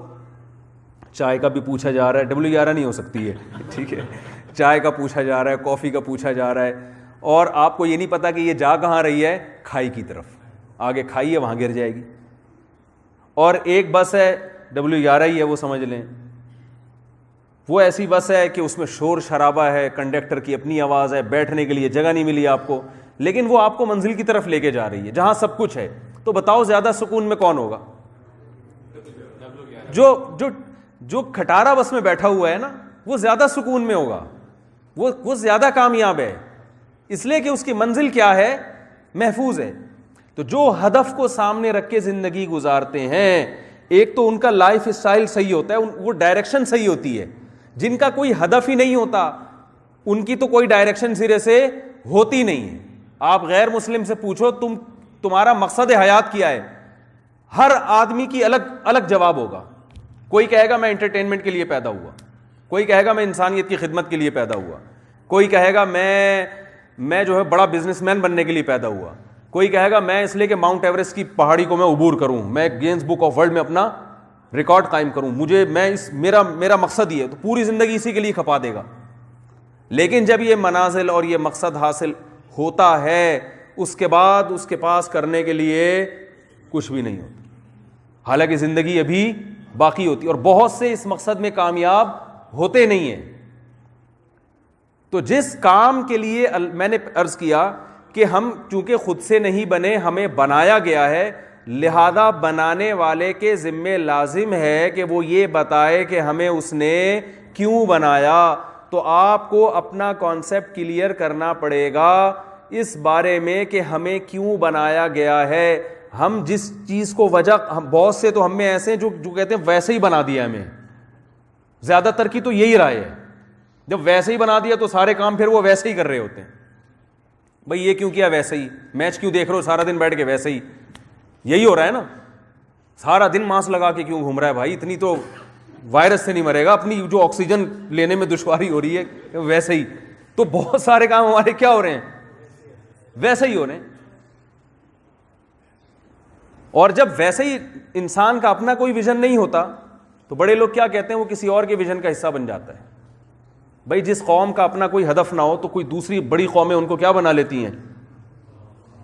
چائے کا بھی پوچھا جا رہا ہے. W11 نہیں ہو سکتی ہے, ٹھیک ہے, چائے کا پوچھا جا رہا ہے, کافی کا پوچھا جا رہا ہے, اور آپ کو یہ نہیں پتا کہ یہ جا کہاں رہی ہے, کھائی کی طرف. آگے کھائی ہے, وہاں گر جائے گی. اور ایک بس ہے W11 ہی ہے, وہ سمجھ لیں, وہ ایسی بس ہے کہ اس میں شور شرابہ ہے, کنڈکٹر کی اپنی آواز ہے, بیٹھنے کے لیے جگہ نہیں ملی آپ کو, لیکن وہ آپ کو منزل کی طرف لے کے جا رہی ہے جہاں سب کچھ ہے. تو بتاؤ زیادہ سکون میں کون ہوگا؟ جو کھٹارا بس میں بیٹھا ہوا ہے نا, وہ زیادہ سکون میں ہوگا, وہ زیادہ کامیاب ہے, اس لیے کہ اس کی منزل کیا ہے, محفوظ ہے. تو جو ہدف کو سامنے رکھ کے زندگی گزارتے ہیں, ایک تو ان کا لائف اسٹائل صحیح ہوتا ہے, وہ ڈائریکشن صحیح ہوتی ہے. جن کا کوئی ہدف ہی نہیں ہوتا ان کی تو کوئی ڈائریکشن سرے سے ہوتی نہیں ہے. آپ غیر مسلم سے پوچھو تمہارا مقصد حیات کیا ہے, ہر آدمی کی الگ الگ جواب ہوگا. کوئی کہے گا میں انٹرٹینمنٹ کے لیے پیدا ہوا, کوئی کہے گا میں انسانیت کی خدمت کے لیے پیدا ہوا, کوئی کہے گا میں جو ہے بڑا بزنس مین بننے کے لیے پیدا ہوا, کوئی کہے گا میں اس لیے کہ ماؤنٹ ایوریسٹ کی پہاڑی کو میں عبور کروں, میں گینس بک آف ورلڈ میں اپنا ریکارڈ قائم کروں, میرا مقصد یہ ہے. تو پوری زندگی اسی کے لیے کھپا دے گا. لیکن جب یہ منازل اور یہ مقصد حاصل ہوتا ہے, اس کے بعد اس کے پاس کرنے کے لیے کچھ بھی نہیں ہوتا, حالانکہ زندگی ابھی باقی ہوتی, اور بہت سے اس مقصد میں کامیاب ہوتے نہیں ہیں. تو جس کام کے لیے میں نے عرض کیا کہ ہم چونکہ خود سے نہیں بنے, ہمیں بنایا گیا ہے, لہذا بنانے والے کے ذمے لازم ہے کہ وہ یہ بتائے کہ ہمیں اس نے کیوں بنایا. تو آپ کو اپنا کانسیپٹ کلیئر کرنا پڑے گا اس بارے میں کہ ہمیں کیوں بنایا گیا ہے. ہم جس چیز کو وجہ, بہت سے تو ہم میں ایسے ہیں جو کہتے ہیں ویسے ہی بنا دیا ہمیں, زیادہ تر کی تو یہی رائے ہے, جب ویسے ہی بنا دیا تو سارے کام پھر وہ ویسے ہی کر رہے ہوتے ہیں. بھئی یہ کیوں کیا ویسے ہی, میچ کیوں دیکھ رہے ہو سارا دن بیٹھ کے ویسے ہی, یہی ہو رہا ہے نا. سارا دن ماسک لگا کے کیوں گھوم رہا ہے بھائی, اتنی تو وائرس سے نہیں مرے گا, اپنی جو آکسیجن لینے میں دشواری ہو رہی ہے ویسے ہی. تو بہت سارے کام ہمارے کیا ہو رہے ہیں, ویسے ہی ہو رہے ہیں. اور جب ویسے ہی انسان کا اپنا کوئی ویژن نہیں ہوتا تو بڑے لوگ کیا کہتے ہیں, وہ کسی اور کے ویژن کا حصہ بن جاتا ہے. بھائی جس قوم کا اپنا کوئی ہدف نہ ہو تو کوئی دوسری بڑی قومیں ان کو کیا بنا لیتی ہیں.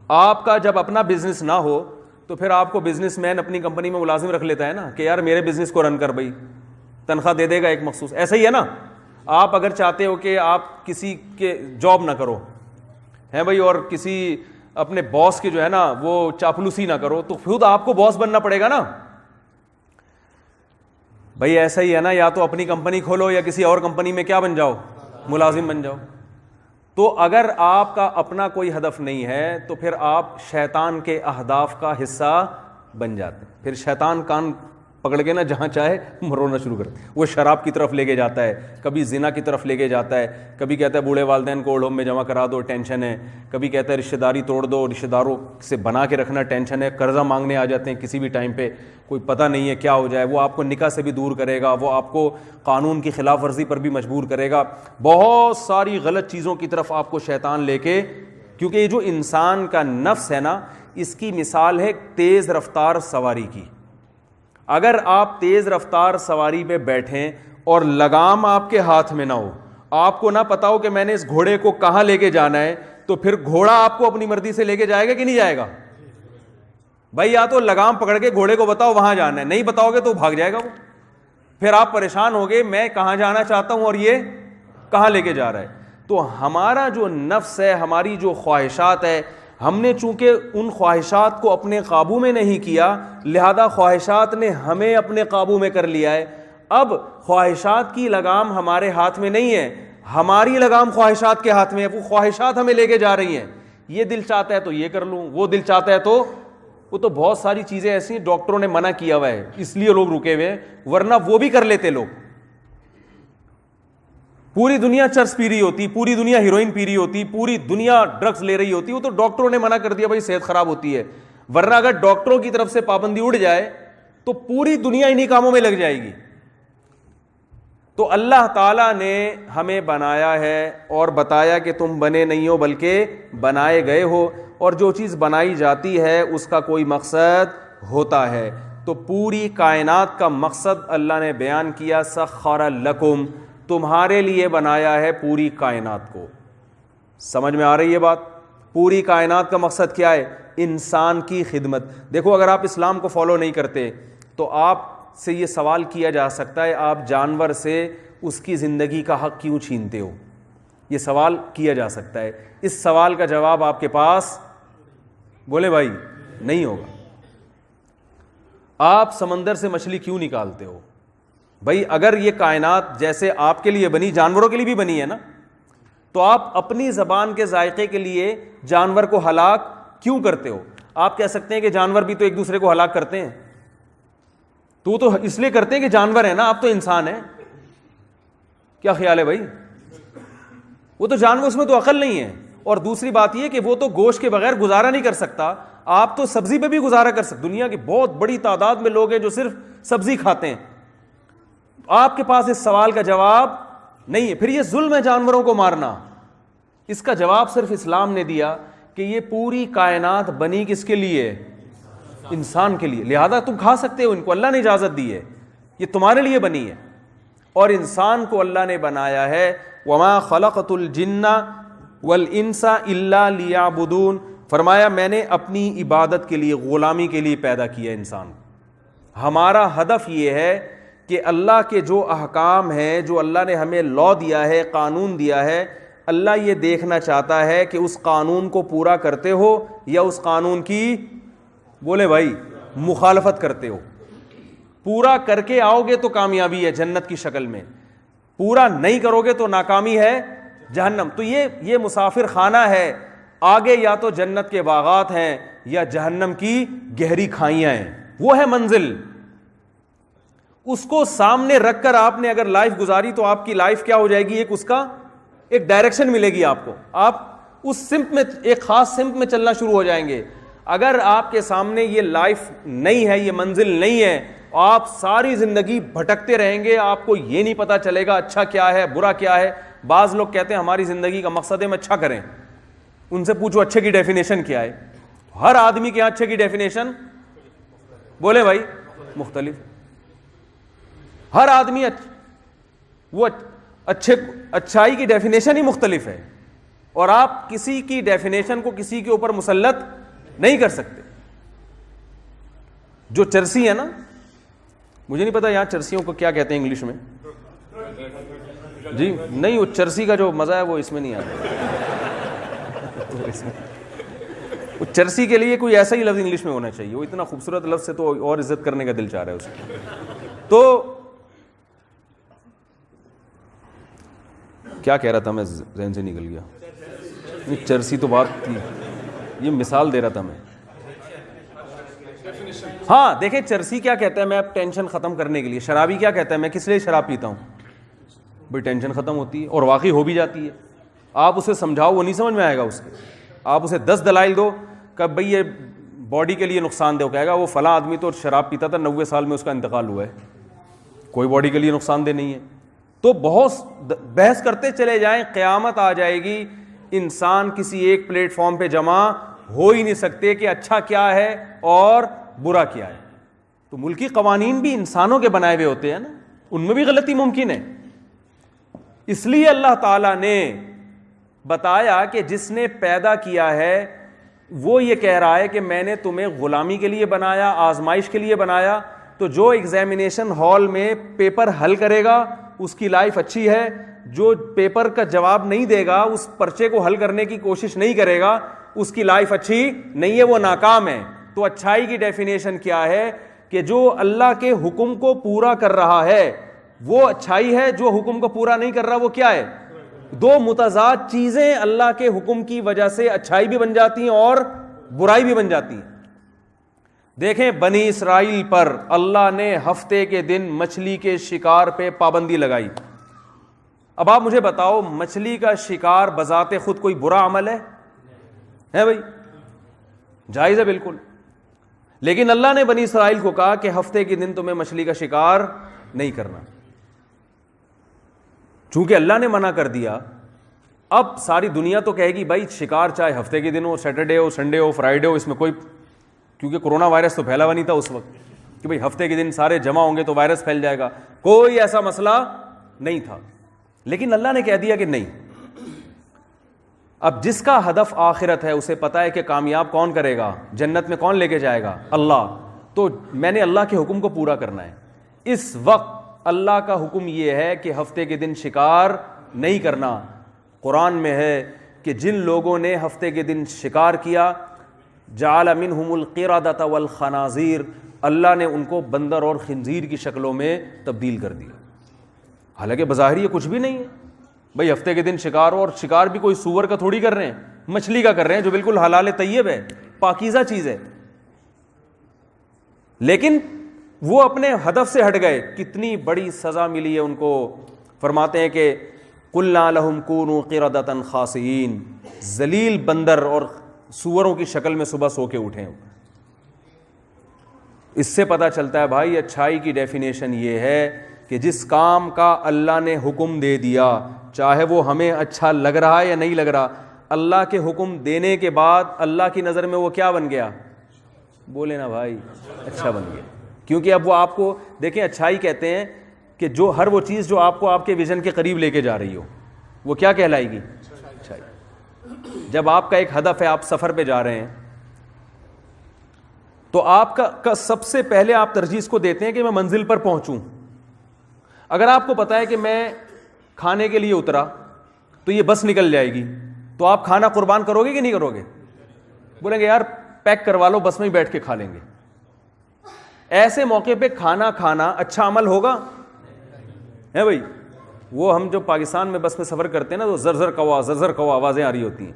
آپ کا جب اپنا بزنس نہ ہو تو پھر آپ کو بزنس مین اپنی کمپنی میں ملازم رکھ لیتا ہے نا, کہ یار میرے بزنس کو رن کر, بھائی تنخواہ دے دے گا ایک مخصوص. ایسا ہی ہے نا, آپ اگر چاہتے ہو کہ آپ کسی کے جاب نہ کرو ہے بھائی, اور کسی اپنے باس کے جو ہے نا وہ چاپلوسی نہ کرو, تو خود آپ کو باس بننا پڑے گا نا. بھائی ایسا ہی ہے نا, یا تو اپنی کمپنی کھولو یا کسی اور کمپنی میں کیا بن جاؤ, ملازم بن جاؤ. تو اگر آپ کا اپنا کوئی ہدف نہیں ہے تو پھر آپ شیطان کے اہداف کا حصہ بن جاتے ہیں. پھر شیطان کان پکڑ کے نا جہاں چاہے مرونا شروع کرتے. وہ شراب کی طرف لے کے جاتا ہے, کبھی زنا کی طرف لے کے جاتا ہے, کبھی کہتا ہے بوڑھے والدین کو اولڈ ہوم میں جمع کرا دو, ٹینشن ہے. کبھی کہتا ہے رشتہ داری توڑ دو, رشتہ داروں سے بنا کے رکھنا ٹینشن ہے. قرضہ مانگنے آ جاتے ہیں کسی بھی ٹائم پہ, کوئی پتہ نہیں ہے کیا ہو جائے. وہ آپ کو نکاح سے بھی دور کرے گا, وہ آپ کو قانون کی خلاف ورزی پر بھی مجبور کرے گا, بہت ساری غلط چیزوں کی طرف آپ کو شیطان لے کے. کیونکہ یہ جو انسان کا نفس ہے نا, اس کی مثال ہے تیز رفتار سواری کی. اگر آپ تیز رفتار سواری پہ بیٹھیں اور لگام آپ کے ہاتھ میں نہ ہو, آپ کو نہ پتا ہو کہ میں نے اس گھوڑے کو کہاں لے کے جانا ہے, تو پھر گھوڑا آپ کو اپنی مرضی سے لے کے جائے گا کہ نہیں جائے گا. بھائی یا تو لگام پکڑ کے گھوڑے کو بتاؤ وہاں جانا ہے, نہیں بتاؤ گے تو بھاگ جائے گا وہ. پھر آپ پریشان ہوگے میں کہاں جانا چاہتا ہوں اور یہ کہاں لے کے جا رہا ہے. تو ہمارا جو نفس ہے, ہماری جو خواہشات ہے, ہم نے چونکہ ان خواہشات کو اپنے قابو میں نہیں کیا, لہذا خواہشات نے ہمیں اپنے قابو میں کر لیا ہے. اب خواہشات کی لگام ہمارے ہاتھ میں نہیں ہے, ہماری لگام خواہشات کے ہاتھ میں ہے. وہ خواہشات ہمیں لے کے جا رہی ہیں, یہ دل چاہتا ہے تو یہ کر لوں, وہ دل چاہتا ہے تو وہ. تو بہت ساری چیزیں ایسی ڈاکٹروں نے منع کیا ہوا ہے, اس لیے لوگ رکے ہوئے ہیں, ورنہ وہ بھی کر لیتے لوگ. پوری دنیا چرس پی رہی ہوتی, پوری دنیا ہیروئن پی رہی ہوتی, پوری دنیا ڈرگز لے رہی ہوتی, وہ تو ڈاکٹروں نے منع کر دیا بھائی صحت خراب ہوتی ہے. ورنہ اگر ڈاکٹروں کی طرف سے پابندی اڑ جائے تو پوری دنیا انہی کاموں میں لگ جائے گی. تو اللہ تعالیٰ نے ہمیں بنایا ہے اور بتایا کہ تم بنے نہیں ہو بلکہ بنائے گئے ہو, اور جو چیز بنائی جاتی ہے اس کا کوئی مقصد ہوتا ہے. تو پوری کائنات کا مقصد اللہ نے بیان کیا, سخر لکم, تمہارے لیے بنایا ہے پوری کائنات کو. سمجھ میں آ رہی ہے بات؟ پوری کائنات کا مقصد کیا ہے؟ انسان کی خدمت. دیکھو اگر آپ اسلام کو فالو نہیں کرتے تو آپ سے یہ سوال کیا جا سکتا ہے, آپ جانور سے اس کی زندگی کا حق کیوں چھینتے ہو؟ یہ سوال کیا جا سکتا ہے. اس سوال کا جواب آپ کے پاس بولے بھائی نہیں ہوگا. آپ سمندر سے مچھلی کیوں نکالتے ہو؟ بھائی اگر یہ کائنات جیسے آپ کے لیے بنی, جانوروں کے لیے بھی بنی ہے نا, تو آپ اپنی زبان کے ذائقے کے لیے جانور کو ہلاک کیوں کرتے ہو؟ آپ کہہ سکتے ہیں کہ جانور بھی تو ایک دوسرے کو ہلاک کرتے ہیں. تو اس لیے کرتے ہیں کہ جانور ہے نا, آپ تو انسان ہیں. کیا خیال ہے بھائی؟ وہ تو جانور, اس میں تو عقل نہیں ہے. اور دوسری بات یہ کہ وہ تو گوشت کے بغیر گزارا نہیں کر سکتا, آپ تو سبزی پہ بھی گزارا کر سکتے. دنیا کی بہت بڑی تعداد میں لوگ ہیں جو صرف سبزی کھاتے ہیں. آپ کے پاس اس سوال کا جواب نہیں ہے. پھر یہ ظلم ہے جانوروں کو مارنا. اس کا جواب صرف اسلام نے دیا کہ یہ پوری کائنات بنی کس کے لیے؟ انسان کے لیے. لہذا تم کھا سکتے ہو ان کو, اللہ نے اجازت دی ہے, یہ تمہارے لیے بنی ہے. اور انسان کو اللہ نے بنایا ہے, وما خلقت الجن والانس الا لیعبدون, فرمایا میں نے اپنی عبادت کے لیے, غلامی کے لیے پیدا کیا انسان. ہمارا ہدف یہ ہے کہ اللہ کے جو احکام ہیں, جو اللہ نے ہمیں لا دیا ہے, قانون دیا ہے, اللہ یہ دیکھنا چاہتا ہے کہ اس قانون کو پورا کرتے ہو یا اس قانون کی, بولے بھائی, مخالفت کرتے ہو. پورا کر کے آؤ گے تو کامیابی ہے جنت کی شکل میں, پورا نہیں کرو گے تو ناکامی ہے جہنم. تو یہ مسافر خانہ ہے, آگے یا تو جنت کے باغات ہیں یا جہنم کی گہری کھائیاں ہیں, وہ ہے منزل. اس کو سامنے رکھ کر آپ نے اگر لائف گزاری تو آپ کی لائف کیا ہو جائے گی, اس کا ایک ڈائریکشن ملے گی آپ کو, آپ اس سمت میں, ایک خاص سمت میں چلنا شروع ہو جائیں گے. اگر آپ کے سامنے یہ لائف نہیں ہے, یہ منزل نہیں ہے, آپ ساری زندگی بھٹکتے رہیں گے, آپ کو یہ نہیں پتا چلے گا اچھا کیا ہے برا کیا ہے. بعض لوگ کہتے ہیں ہماری زندگی کا مقصد ہے ہم اچھا کریں, ان سے پوچھو اچھے کی ڈیفینیشن کیا ہے. ہر آدمی کے یہاں اچھے کی ڈیفینیشن بولے بھائی مختلف. ہر آدمی وہ اچھائی کی ڈیفینیشن ہی مختلف ہے, اور آپ کسی کی ڈیفینیشن کو کسی کے اوپر مسلط نہیں کر سکتے. جو چرسی ہے نا, مجھے نہیں پتا یہاں چرسیوں کو کیا کہتے ہیں انگلش میں, جی نہیں, وہ چرسی کا جو مزہ ہے وہ اس میں نہیں آتا. وہ چرسی کے لیے کوئی ایسا ہی لفظ انگلش میں ہونا چاہیے, وہ اتنا خوبصورت لفظ ہے تو اور عزت کرنے کا دل چاہ رہا ہے اس کو. تو کیا کہہ رہا تھا میں, ذہن سے نکل گیا. چرسی تو بات تھی, یہ مثال دے رہا تھا میں. ہاں دیکھیں چرسی کیا کہتا ہے, میں اب ٹینشن ختم کرنے کے لیے. شرابی کیا کہتا ہے, میں کس لیے شراب پیتا ہوں, بھئی ٹینشن ختم ہوتی ہے, اور واقعی ہو بھی جاتی ہے. آپ اسے سمجھاؤ وہ نہیں سمجھ میں آئے گا اس کے. آپ اسے 10 دلائل دو کہ بھئی یہ باڈی کے لیے نقصان دہ, کہے گا وہ فلاں آدمی تو شراب پیتا تھا 90 سال میں اس کا انتقال ہوا ہے, کوئی باڈی کے لیے نقصان دہ نہیں ہے. تو بہت بحث کرتے چلے جائیں, قیامت آ جائے گی, انسان کسی ایک پلیٹ فارم پہ جمع ہو ہی نہیں سکتے کہ اچھا کیا ہے اور برا کیا ہے. تو ملکی قوانین بھی انسانوں کے بنائے ہوئے ہوتے ہیں نا, ان میں بھی غلطی ممکن ہے. اس لیے اللہ تعالیٰ نے بتایا کہ جس نے پیدا کیا ہے وہ یہ کہہ رہا ہے کہ میں نے تمہیں غلامی کے لیے بنایا, آزمائش کے لیے بنایا. تو جو ایگزامینیشن ہال میں پیپر حل کرے گا اس کی لائف اچھی ہے, جو پیپر کا جواب نہیں دے گا, اس پرچے کو حل کرنے کی کوشش نہیں کرے گا, اس کی لائف اچھی نہیں ہے, وہ ناکام ہے. تو اچھائی کی ڈیفینیشن کیا ہے کہ جو اللہ کے حکم کو پورا کر رہا ہے وہ اچھائی ہے, جو حکم کو پورا نہیں کر رہا وہ کیا ہے. دو متضاد چیزیں اللہ کے حکم کی وجہ سے اچھائی بھی بن جاتی ہیں اور برائی بھی بن جاتی ہیں. دیکھیں بنی اسرائیل پر اللہ نے ہفتے کے دن مچھلی کے شکار پہ پابندی لگائی. اب آپ مجھے بتاؤ, مچھلی کا شکار بذات خود کوئی برا عمل ہے بھائی؟ جائز ہے بالکل. لیکن اللہ نے بنی اسرائیل کو کہا کہ ہفتے کے دن تمہیں مچھلی کا شکار نہیں کرنا. چونکہ اللہ نے منع کر دیا, اب ساری دنیا تو کہے گی بھائی شکار چاہے ہفتے کے دن ہو, سیٹرڈے ہو, سنڈے ہو, فرائیڈے ہو, اس میں کوئی, کیونکہ کورونا وائرس تو پھیلا ہوا نہیں تھا اس وقت کہ بھئی ہفتے کے دن سارے جمع ہوں گے تو وائرس پھیل جائے گا, کوئی ایسا مسئلہ نہیں تھا. لیکن اللہ نے کہہ دیا کہ نہیں. اب جس کا ہدف آخرت ہے اسے پتا ہے کہ کامیاب کون کرے گا, جنت میں کون لے کے جائے گا, اللہ. تو میں نے اللہ کے حکم کو پورا کرنا ہے. اس وقت اللہ کا حکم یہ ہے کہ ہفتے کے دن شکار نہیں کرنا. قرآن میں ہے کہ جن لوگوں نے ہفتے کے دن شکار کیا, جعل منہم القردۃ والخنازیر, اللہ نے ان کو بندر اور خنزیر کی شکلوں میں تبدیل کر دیا. حالانکہ بظاہر یہ کچھ بھی نہیں ہے بھئی, ہفتے کے دن شکار ہو, اور شکار بھی کوئی سور کا تھوڑی کر رہے ہیں, مچھلی کا کر رہے ہیں جو بالکل حلال طیب ہے, پاکیزہ چیز ہے. لیکن وہ اپنے ہدف سے ہٹ گئے, کتنی بڑی سزا ملی ہے ان کو. فرماتے ہیں کہ قلنا لہم کونوا قردۃ خاسئین, ذلیل بندر اور سوروں کی شکل میں صبح سو کے اٹھے. اس سے پتہ چلتا ہے بھائی اچھائی کی ڈیفینیشن یہ ہے کہ جس کام کا اللہ نے حکم دے دیا, چاہے وہ ہمیں اچھا لگ رہا ہے یا نہیں لگ رہا, اللہ کے حکم دینے کے بعد اللہ کی نظر میں وہ کیا بن گیا, بولے نا بھائی, اچھا بن گیا. کیونکہ اب وہ آپ کو دیکھیں, اچھائی کہتے ہیں کہ جو ہر وہ چیز جو آپ کو آپ کے ویژن کے قریب لے کے جا رہی ہو وہ کیا کہلائے گی, اچھائی. جب آپ کا ایک ہدف ہے, آپ سفر پہ جا رہے ہیں, تو آپ کا سب سے پہلے آپ ترجیح کو دیتے ہیں کہ میں منزل پر پہنچوں. اگر آپ کو پتا ہے کہ میں کھانے کے لیے اترا تو یہ بس نکل جائے گی, تو آپ کھانا قربان کرو گے کہ نہیں کرو گے؟ بولیں گے یار پیک کروا لو, بس میں ہی بیٹھ کے کھا لیں گے. ایسے موقع پہ کھانا کھانا اچھا عمل ہوگا ہے بھائی؟ وہ ہم جو پاکستان میں بس میں سفر کرتے ہیں نا تو زر زر کوا آوازیں آ رہی ہوتی ہیں,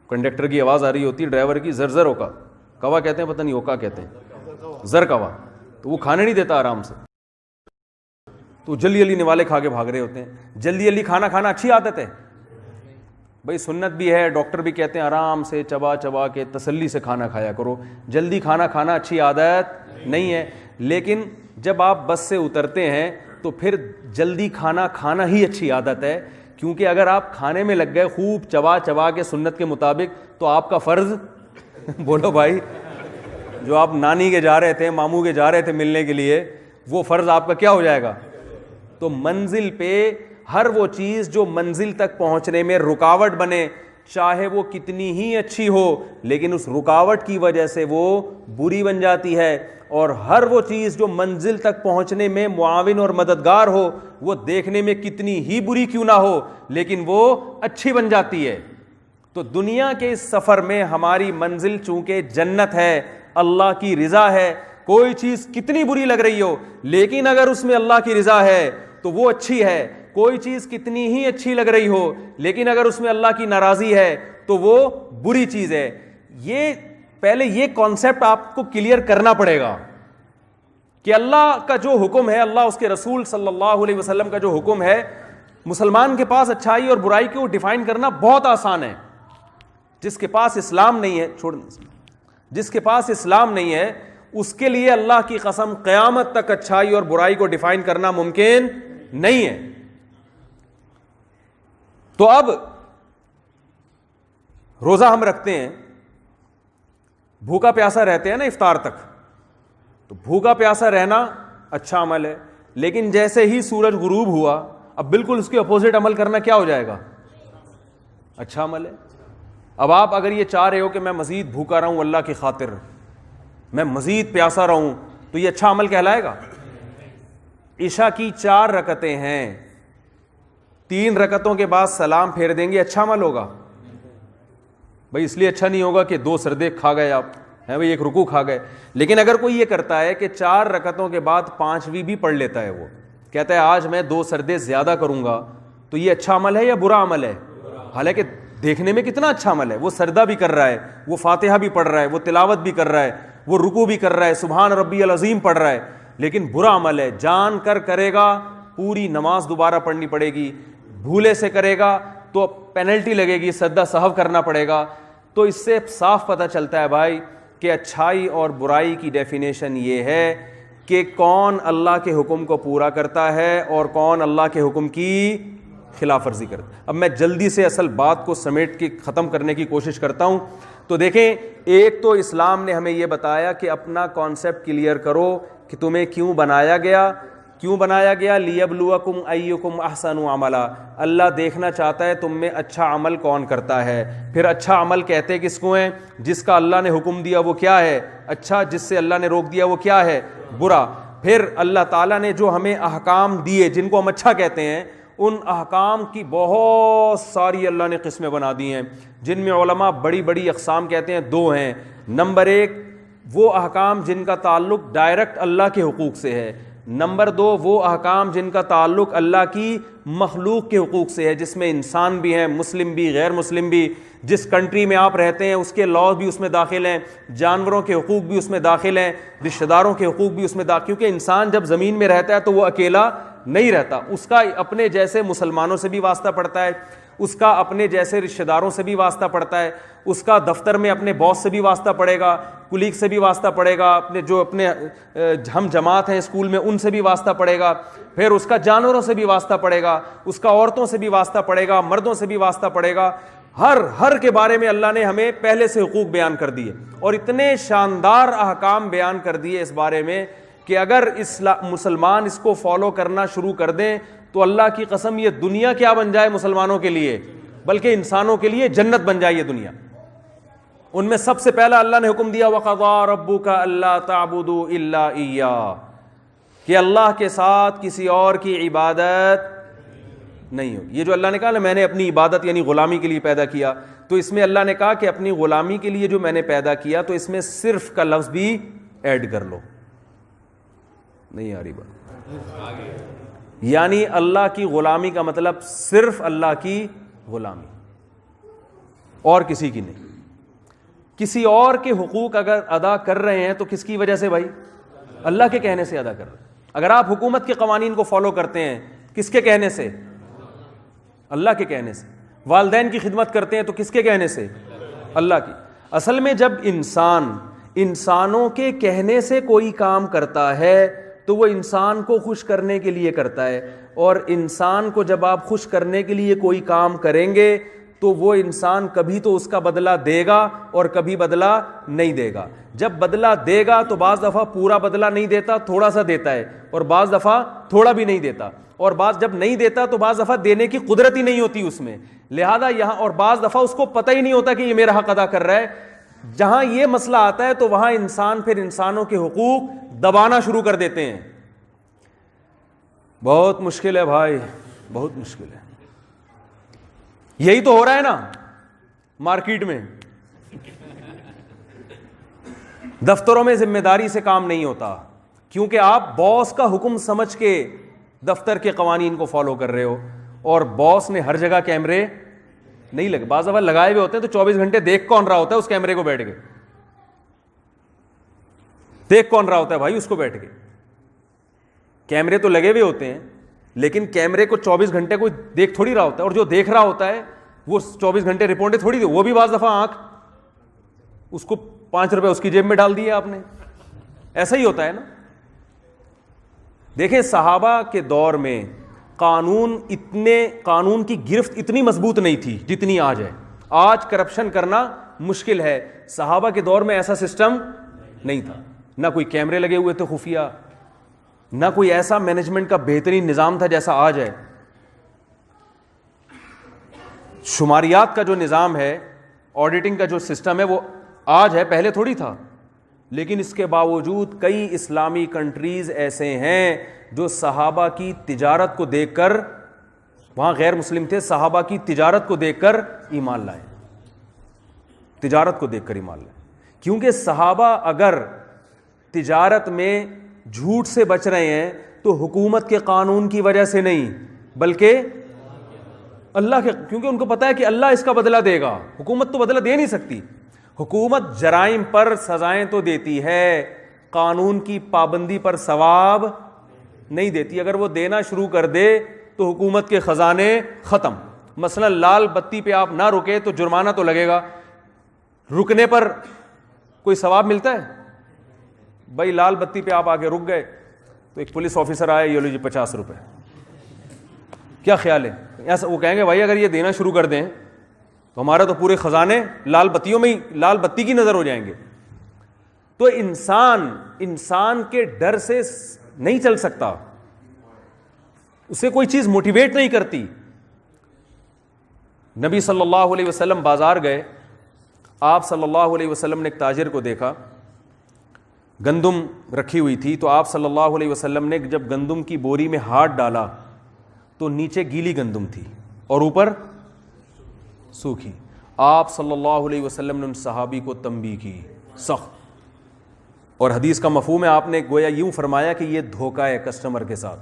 کنڈکٹر کی آواز آ رہی ہوتی ہے, ڈرائیور کی زر اوکا کوا کہتے ہیں, پتہ نہیں اوکا کہتے ہیں, زر کوا, تو وہ کھانے نہیں دیتا آرام سے, تو جلدی جلدی نوالے کھا کے بھاگ رہے ہوتے ہیں. جلدی جلدی کھانا کھانا اچھی عادت ہے بھائی, سنت بھی ہے, ڈاکٹر بھی کہتے ہیں آرام سے چبا چبا کے تسلی سے کھانا کھایا کرو. جلدی کھانا کھانا اچھی عادت نہیں ہے, لیکن جب آپ بس سے اترتے ہیں تو پھر جلدی کھانا کھانا ہی اچھی عادت ہے, کیونکہ اگر آپ کھانے میں لگ گئے خوب چبا چبا کے سنت کے مطابق تو آپ کا فرض بولو بھائی, جو آپ نانی کے جا رہے تھے, ماموں کے جا رہے تھے ملنے کے لیے, وہ فرض آپ کا کیا ہو جائے گا. تو منزل پہ ہر وہ چیز جو منزل تک پہنچنے میں رکاوٹ بنے, چاہے وہ کتنی ہی اچھی ہو, لیکن اس رکاوٹ کی وجہ سے وہ بری بن جاتی ہے. اور ہر وہ چیز جو منزل تک پہنچنے میں معاون اور مددگار ہو, وہ دیکھنے میں کتنی ہی بری کیوں نہ ہو لیکن وہ اچھی بن جاتی ہے. تو دنیا کے اس سفر میں ہماری منزل چونکہ جنت ہے, اللہ کی رضا ہے, کوئی چیز کتنی بری لگ رہی ہو لیکن اگر اس میں اللہ کی رضا ہے تو وہ اچھی ہے. کوئی چیز کتنی ہی اچھی لگ رہی ہو لیکن اگر اس میں اللہ کی ناراضی ہے تو وہ بری چیز ہے. یہ پہلے یہ کانسیپٹ آپ کو کلیئر کرنا پڑے گا کہ اللہ کا جو حکم ہے, اللہ اس کے رسول صلی اللہ علیہ وسلم کا جو حکم ہے, مسلمان کے پاس اچھائی اور برائی کو ڈیفائن کرنا بہت آسان ہے. جس کے پاس اسلام نہیں ہے, جس کے پاس اسلام نہیں ہے اس کے لیے اللہ کی قسم قیامت تک اچھائی اور برائی کو ڈیفائن کرنا ممکن نہیں ہے. تو اب روزہ ہم رکھتے ہیں, بھوکا پیاسا رہتے ہیں نا افطار تک, تو بھوکا پیاسا رہنا اچھا عمل ہے, لیکن جیسے ہی سورج غروب ہوا اب بالکل اس کے اپوزٹ عمل کرنا کیا ہو جائے گا, اچھا عمل ہے. اب آپ اگر یہ چاہ رہے ہو کہ میں مزید بھوکا رہوں اللہ کی خاطر, میں مزید پیاسا رہوں, تو یہ اچھا عمل کہلائے گا. عشاء کی 4 رکعتیں ہیں, 3 رکعتوں کے بعد سلام پھیر دیں گے, اچھا عمل ہوگا بھائی. اس لیے اچھا نہیں ہوگا کہ 2 سردے کھا گئے آپ ہیں بھائی, 1 رکوع کھا گئے. لیکن اگر کوئی یہ کرتا ہے کہ 4 رکعتوں کے بعد 5ویں بھی پڑھ لیتا ہے, وہ کہتا ہے آج میں 2 سردے زیادہ کروں گا, تو یہ اچھا عمل ہے یا برا عمل ہے؟ حالانکہ دیکھنے میں کتنا اچھا عمل ہے, وہ سردہ بھی کر رہا ہے, وہ فاتحہ بھی پڑھ رہا ہے, وہ تلاوت بھی کر رہا ہے, وہ رکوع بھی کر رہا ہے, سبحان ربی العظیم پڑھ رہا ہے, لیکن برا عمل ہے. جان کر کرے گا پوری نماز دوبارہ پڑھنی پڑے گی, بھولے سے کرے گا تو پینلٹی لگے گی, سجدہ سہو کرنا پڑے گا. تو اس سے صاف پتہ چلتا ہے بھائی کہ اچھائی اور برائی کی ڈیفینیشن یہ ہے کہ کون اللہ کے حکم کو پورا کرتا ہے اور کون اللہ کے حکم کی خلاف ورزی کرتا ہے. اب میں جلدی سے اصل بات کو سمیٹ کے ختم کرنے کی کوشش کرتا ہوں. تو دیکھیں, ایک تو اسلام نے ہمیں یہ بتایا کہ اپنا کانسیپٹ کلیئر کرو کہ تمہیں کیوں بنایا گیا. کیوں بنایا گیا؟ لیبلوکم ایکم احسن عملا, اللہ دیکھنا چاہتا ہے تم میں اچھا عمل کون کرتا ہے. پھر اچھا عمل کہتے کس کو ہیں؟ جس کا اللہ نے حکم دیا وہ کیا ہے اچھا, جس سے اللہ نے روک دیا وہ کیا ہے برا. پھر اللہ تعالیٰ نے جو ہمیں احکام دیے جن کو ہم اچھا کہتے ہیں, ان احکام کی بہت ساری اللہ نے قسمیں بنا دی ہیں, جن میں علماء بڑی بڑی اقسام کہتے ہیں 2 ہیں. نمبر 1 وہ احکام جن کا تعلق ڈائریکٹ اللہ کے حقوق سے ہے. نمبر 2 وہ احکام جن کا تعلق اللہ کی مخلوق کے حقوق سے ہے, جس میں انسان بھی ہیں, مسلم بھی, غیر مسلم بھی, جس کنٹری میں آپ رہتے ہیں اس کے لاء بھی اس میں داخل ہیں, جانوروں کے حقوق بھی اس میں داخل ہیں, رشتہ داروں کے حقوق بھی اس میں داخل, کیونکہ انسان جب زمین میں رہتا ہے تو وہ اکیلا نہیں رہتا, اس کا اپنے جیسے مسلمانوں سے بھی واسطہ پڑتا ہے, اس کا اپنے جیسے رشتہ داروں سے بھی واسطہ پڑتا ہے, اس کا دفتر میں اپنے باس سے بھی واسطہ پڑے گا, کولیگ سے بھی واسطہ پڑے گا, اپنے جو اپنے ہم جماعت ہیں اسکول میں ان سے بھی واسطہ پڑے گا, پھر اس کا جانوروں سے بھی واسطہ پڑے گا, اس کا عورتوں سے بھی واسطہ پڑے گا, مردوں سے بھی واسطہ پڑے گا. ہر کے بارے میں اللہ نے ہمیں پہلے سے حقوق بیان کر دیے, اور اتنے شاندار احکام بیان کر دیے اس بارے میں کہ اگر مسلمان اس کو فالو کرنا شروع کر دیں تو اللہ کی قسم یہ دنیا کیا بن جائے مسلمانوں کے لیے, بلکہ انسانوں کے لیے جنت بن جائے یہ دنیا. ان میں سب سے پہلا اللہ نے حکم دیا وَقَضَىٰ رَبُّكَ أَلَّا تَعْبُدُوا إِلَّا إِيَّاهُ, کہ اللہ کے ساتھ کسی اور کی عبادت نہیں ہو. یہ جو اللہ نے کہا نا میں نے اپنی عبادت یعنی غلامی کے لیے پیدا کیا, تو اس میں اللہ نے کہا کہ اپنی غلامی کے لیے جو میں نے پیدا کیا, تو اس میں صرف کا لفظ بھی ایڈ کر لو. نہیں آ رہی بات, یعنی اللہ کی غلامی کا مطلب صرف اللہ کی غلامی، اور کسی کی نہیں. کسی اور کے حقوق اگر ادا کر رہے ہیں تو کس کی وجہ سے بھائی؟ اللہ کے کہنے سے ادا کر رہے ہیں. اگر آپ حکومت کے قوانین کو فالو کرتے ہیں کس کے کہنے سے؟ اللہ کے کہنے سے. والدین کی خدمت کرتے ہیں تو کس کے کہنے سے؟ اللہ کی. اصل میں جب انسانوں کے کہنے سے کوئی کام کرتا ہے تو وہ انسان کو خوش کرنے کے لیے کرتا ہے، اور انسان کو جب آپ خوش کرنے کے لیے کوئی کام کریں گے تو وہ انسان کبھی تو اس کا بدلہ دے گا اور کبھی بدلہ نہیں دے گا. جب بدلہ دے گا تو بعض دفعہ پورا بدلہ نہیں دیتا، تھوڑا سا دیتا ہے، اور بعض دفعہ تھوڑا بھی نہیں دیتا، اور جب نہیں دیتا تو بعض دفعہ دینے کی قدرت ہی نہیں ہوتی اس میں. لہذا یہاں، اور بعض دفعہ اس کو پتہ ہی نہیں ہوتا کہ یہ میرا حق ادا کر رہا ہے. جہاں یہ مسئلہ آتا ہے تو وہاں انسان پھر انسانوں کے حقوق دبانا شروع کر دیتے ہیں. بہت مشکل ہے بھائی، بہت مشکل ہے. یہی تو ہو رہا ہے نا مارکیٹ میں. دفتروں میں ذمہ داری سے کام نہیں ہوتا کیونکہ آپ باس کا حکم سمجھ کے دفتر کے قوانین کو فالو کر رہے ہو، اور باس نے ہر جگہ کیمرے نہیں لگے. بعض دفعہ لگائے ہوئے ہوتے ہیں تو 24 گھنٹے دیکھ کون رہا ہوتا ہے اس کیمرے کو بیٹھ کے؟ دیکھ کون رہا ہوتا ہے بھائی اس کو بیٹھ کے؟ کیمرے تو لگے ہوئے ہوتے ہیں لیکن کیمرے کو 24 گھنٹے کوئی دیکھ تھوڑی رہا ہوتا ہے، اور جو دیکھ رہا ہوتا ہے وہ 24 گھنٹے رپورٹیں تھوڑی دی، وہ بھی بعض دفعہ آنکھ اس کو 5 روپے اس کی جیب میں ڈال دیے آپ نے. ایسا ہی ہوتا ہے نا. دیکھیں صحابہ کے دور میں قانون کی گرفت اتنی مضبوط نہیں تھی جتنی آج ہے. آج کرپشن کرنا مشکل ہے، صحابہ کے دور میں ایسا سسٹم نہیں تھا. نہ کوئی کیمرے لگے ہوئے تھے خفیہ، نہ کوئی ایسا مینجمنٹ کا بہترین نظام تھا جیسا آج ہے. شماریات کا جو نظام ہے، آڈیٹنگ کا جو سسٹم ہے وہ آج ہے، پہلے تھوڑی تھا. لیکن اس کے باوجود کئی اسلامی کنٹریز ایسے ہیں جو صحابہ کی تجارت کو دیکھ کر، وہاں غیر مسلم تھے، صحابہ کی تجارت کو دیکھ کر ایمان لائے. تجارت کو دیکھ کر ایمان لائے. کیونکہ صحابہ اگر تجارت میں جھوٹ سے بچ رہے ہیں تو حکومت کے قانون کی وجہ سے نہیں بلکہ اللہ کے، کیونکہ ان کو پتا ہے کہ اللہ اس کا بدلہ دے گا. حکومت تو بدلہ دے نہیں سکتی. حکومت جرائم پر سزائیں تو دیتی ہے، قانون کی پابندی پر ثواب نہیں دیتی. اگر وہ دینا شروع کر دے تو حکومت کے خزانے ختم. مثلا لال بتی پہ آپ نہ رکے تو جرمانہ تو لگے گا، رکنے پر کوئی ثواب ملتا ہے؟ بھائی لال بتی پہ آپ آگے رک گئے تو ایک پولیس آفیسر آئے، یہ لو جی 50 روپے. کیا خیال ہے؟ ایسا وہ کہیں گے بھائی اگر یہ دینا شروع کر دیں تو ہمارا تو پورے خزانے لال بتیوں میں ہی، لال بتی کی نظر ہو جائیں گے. تو انسان کے ڈر سے نہیں چل سکتا، اسے کوئی چیز موٹیویٹ نہیں کرتی. نبی صلی اللہ علیہ وسلم بازار گئے، آپ صلی اللہ علیہ وسلم نے ایک تاجر کو دیکھا، گندم رکھی ہوئی تھی. تو آپ صلی اللہ علیہ وسلم نے جب گندم کی بوری میں ہاتھ ڈالا تو نیچے گیلی گندم تھی اور اوپر سوکھی. آپ صلی اللہ علیہ وسلم نے ان صحابی کو تنبیہ کی سخت، اور حدیث کا مفہوم ہے آپ نے گویا یوں فرمایا کہ یہ دھوکہ ہے کسٹمر کے ساتھ.